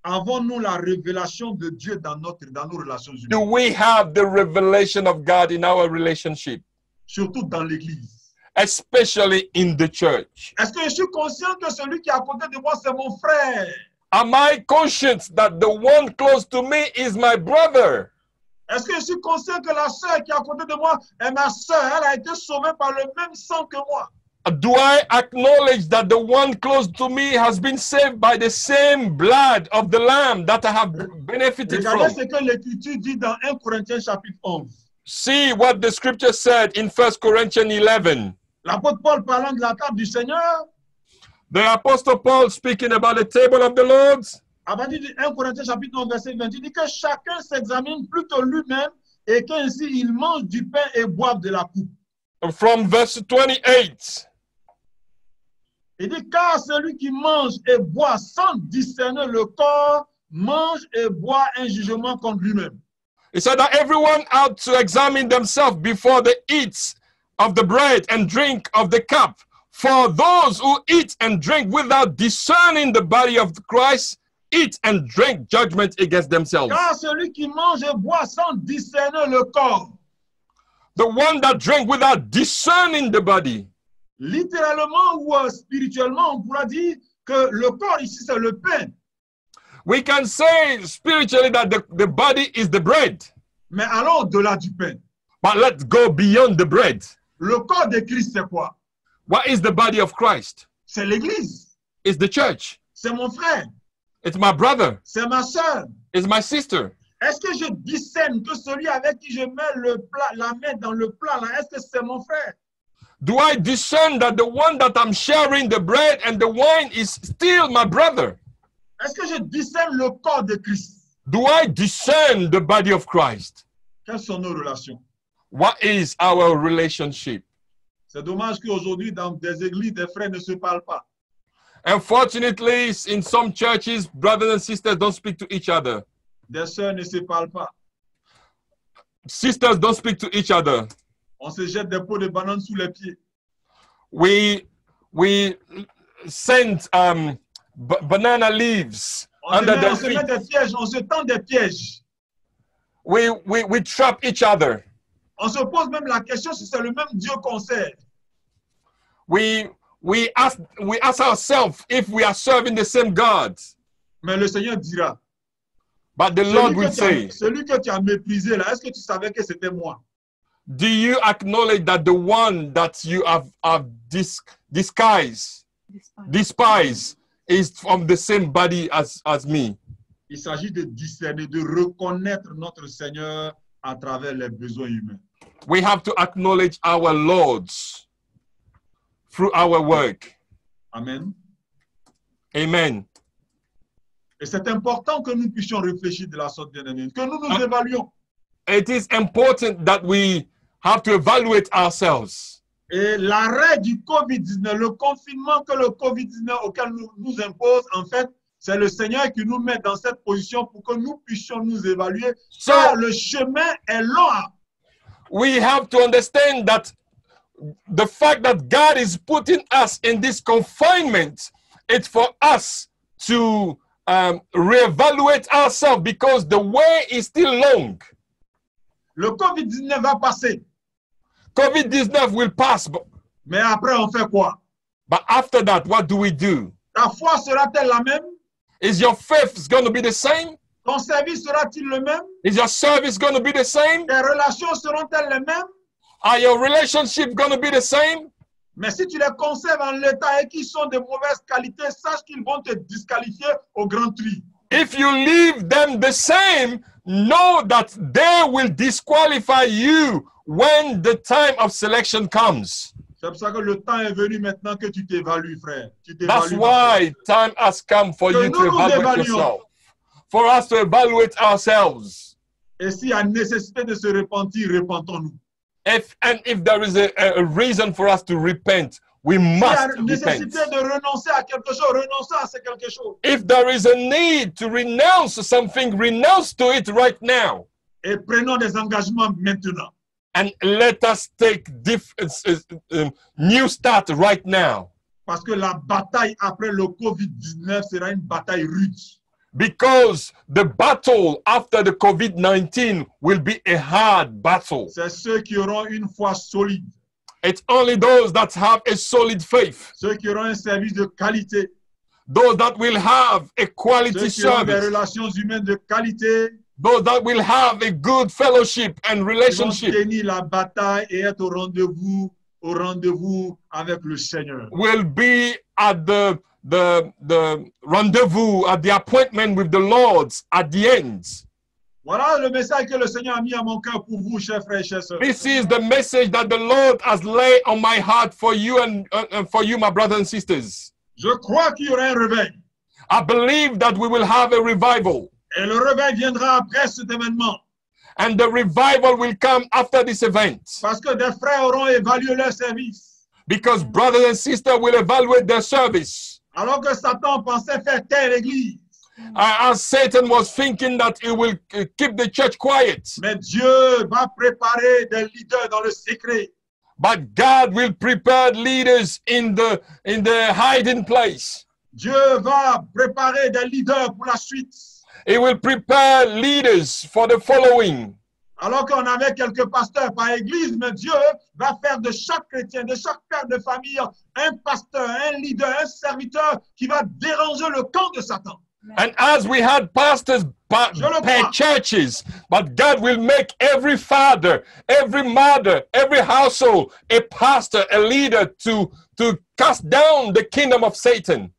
Avons-nous la révélation de Dieu dans nos relations Do humaines? we have the revelation of God in our relationship, Surtout dans l'Église. especially in the church? Est-ce que je suis conscient que celui qui est à côté de moi, c'est mon frère? Am I conscious that the one close to me is my brother? Est-ce que je suis conscient que la sœur qui est à côté de moi est ma sœur? Elle a été sauvée par le même sang que moi. Do I acknowledge that the one close to me has been saved by the same blood of the Lamb that I have benefited Regardez from? ce que l'Écriture dit dans 1 Corinthiens chapitre 11. See what the scripture said in 1 Corinthians 11. L'apôtre Paul parlant de la table du Seigneur, The Apostle Paul speaking about the table of the Lord. à partir de 1 Corinthiens chapitre 11, verset 20, il dit que chacun s'examine plutôt lui-même et qu'ainsi il mange du pain et boive de la coupe. From verse 28. Il dit car celui qui mange et boit sans discerner le corps mange et boit un jugement contre lui-même. He said that everyone ought to examine themselves before they eat of the bread and drink of the cup. For those who eat and drink without discerning the body of Christ, eat and drink judgment against themselves. Car celui qui mange et boit sans discerner le corps, The one that drank without discerning the body. littéralement ou spirituellement, on pourra dire que le corps ici c'est le pain. We can say spiritually that the body is the bread. Mais allons au-delà du pain. But let's go beyond the bread. Le corps de Christ c'est quoi? What is the body of Christ? C'est l'Église. It's the church. C'est mon frère. It's my brother. C'est ma soeur. It's my sister. Est-ce que je discerne que celui avec qui je mets la main dans le plat, là, est-ce que c'est mon frère? Do I discern that the one that I'm sharing the bread and the wine is still my brother? Est-ce que je discerne le corps de Christ? Do I discern the body of Christ? Quelles sont nos relations? What is our relationship? C'est dommage qu'aujourd'hui, dans des églises, des frères ne se parlent pas. Unfortunately, in some churches, brothers and sisters don't speak to each other. Des sœurs ne se parlent pas. Sisters don't speak to each other. On se jette des pots de bananes sous les pieds. We send banana leaves under their On se met feet. des pièges, on se tend des pièges. We trap each other. On se pose même la question si c'est le même Dieu qu'on sert. We ask ourselves if we are serving the same God. Mais le Seigneur dira, But the Lord will say, celui que tu as méprisé là, est-ce que tu savais que c'était moi? do you acknowledge that the one that you have despised is from the same body as me? Il s'agit de discerner, de reconnaître notre Seigneur à travers les besoins humains. We have to acknowledge our Lords through our work. Amen. Amen. Et c'est important que nous puissions réfléchir de la sorte bien-aimée, que nous nous évaluions. It is important that we have to evaluate ourselves. Et l'arrêt du COVID-19, le confinement que le COVID-19 auquel nous impose, en fait, c'est le Seigneur qui nous met dans cette position pour que nous puissions nous évaluer. Car le chemin est long. We have to understand that the fact that God is putting us in this confinement, it's for us to reevaluate ourselves because the way is still long. Le COVID-19 va passer. COVID-19 will pass. Mais après, on fait quoi? But after that, what do we do? Ta foi sera-t-elle la même? Is your faith going to be the same? Ton service sera-t-il le même? Is your service going to be the same? Tes relations seront-elles les mêmes? Are your relationships going to be the same? Mais si tu les conserves en l'état et qu'ils sont de mauvaise qualité, sache qu'ils vont te disqualifier au grand tri. If you leave them the same, know that they will disqualify you when the time of selection comes. C'est pour ça que le temps est venu maintenant que tu t'évalues, frère. That's why time has come for you to evaluate yourself. For us to evaluate ourselves. Et s'il y a nécessité de se repentir, repentons-nous. If there is a reason for us to repent, we must repent. Nécessité de renoncer à quelque chose, renoncer à quelque chose. If there is a need to renounce something, renounce to it right now. Et prenons des engagements maintenant. And let us take new start right now. Parce que la bataille après le COVID-19 sera une bataille rude. Because the battle after the COVID-19 will be a hard battle. C'est ceux qui auront une foi solide. It's only those that have a solid faith. Ceux qui auront un service de qualité. Those that will have a quality service. Ceux qui auront des service. relations humaines de qualité. Those that will have a good fellowship and relationship. Ils vont tenir la bataille et être au rendez-vous avec le Seigneur. Will be at the rendezvous, at the appointment with the Lord at the end. Voilà le message que le Seigneur a mis à mon cœur pour vous, chers frères et chers sœurs. This is the message that the Lord has laid on my heart for you and for you, my brothers and sisters. Je crois qu'il y aura un réveil. I believe that we will have a revival. Et le réveil viendra après cet événement. And the revival will come after this event. Parce que des frères auront évalué leur service. Because brothers and sisters will evaluate their service. Alors que Satan pensait faire taire l'église. As Satan was thinking that he will keep the church quiet. Mais Dieu va préparer des leaders dans le secret. But God will prepare leaders in the hiding place. Dieu va préparer des leaders pour la suite. He will prepare leaders for the following. Alors qu'on avait quelques pasteurs par église, mais Dieu va faire de chaque chrétien, de chaque père de famille, un pasteur, un leader, un serviteur qui va déranger le camp de Satan. And as we had pastors per churches, but God will make every father, every mother, every household a pastor, a leader to cast down the kingdom of Satan.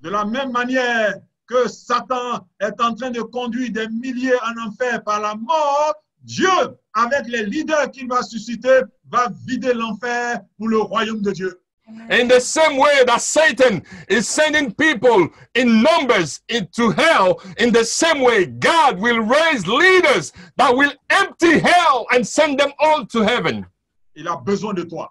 De la même manière que Satan est en train de conduire des milliers en enfer par la mort, Dieu, avec les leaders qu'il va susciter, va vider l'enfer pour le royaume de Dieu. In the same way that Satan is sending people in numbers into hell, in the same way God will raise leaders that will empty hell and send them all to heaven. Il a besoin de toi.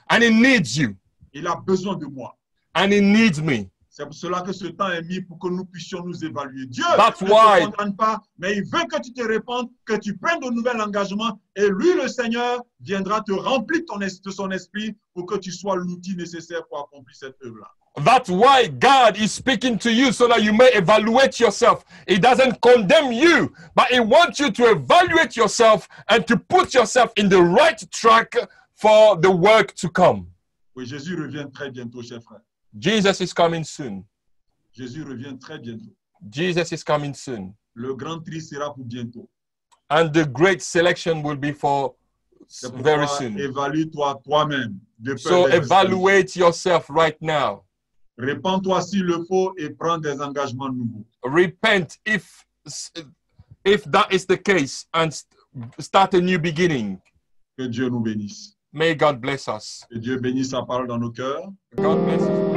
And he needs you. Il a besoin de moi. And he needs me. C'est pour cela que ce temps est mis pour que nous puissions nous évaluer. Dieu That's ne why. te condamne pas, mais il veut que tu te répandes, que tu prennes de nouveaux engagements et lui, le Seigneur, viendra te remplir de son esprit pour que tu sois l'outil nécessaire pour accomplir cette œuvre-là. That's why God is speaking to you so that you may evaluate yourself. He doesn't condemn you, but he wants you to evaluate yourself and to put yourself in the right track for the work to come. Oui, Jésus revient très bientôt, chers frères. Jesus is coming soon. Jésus revient très bientôt. Jesus is coming soon. Le grand tri sera pour bientôt. And the great selection will be for very soon. Évalue-toi toi-même. So evaluate yourself right now. Répands-toi s'il le faut et prends des engagements nouveaux. Repent if that is the case and start a new beginning. Que Dieu nous bénisse. May God bless us. Que Dieu bénisse sa parole dans nos cœurs. God bless us.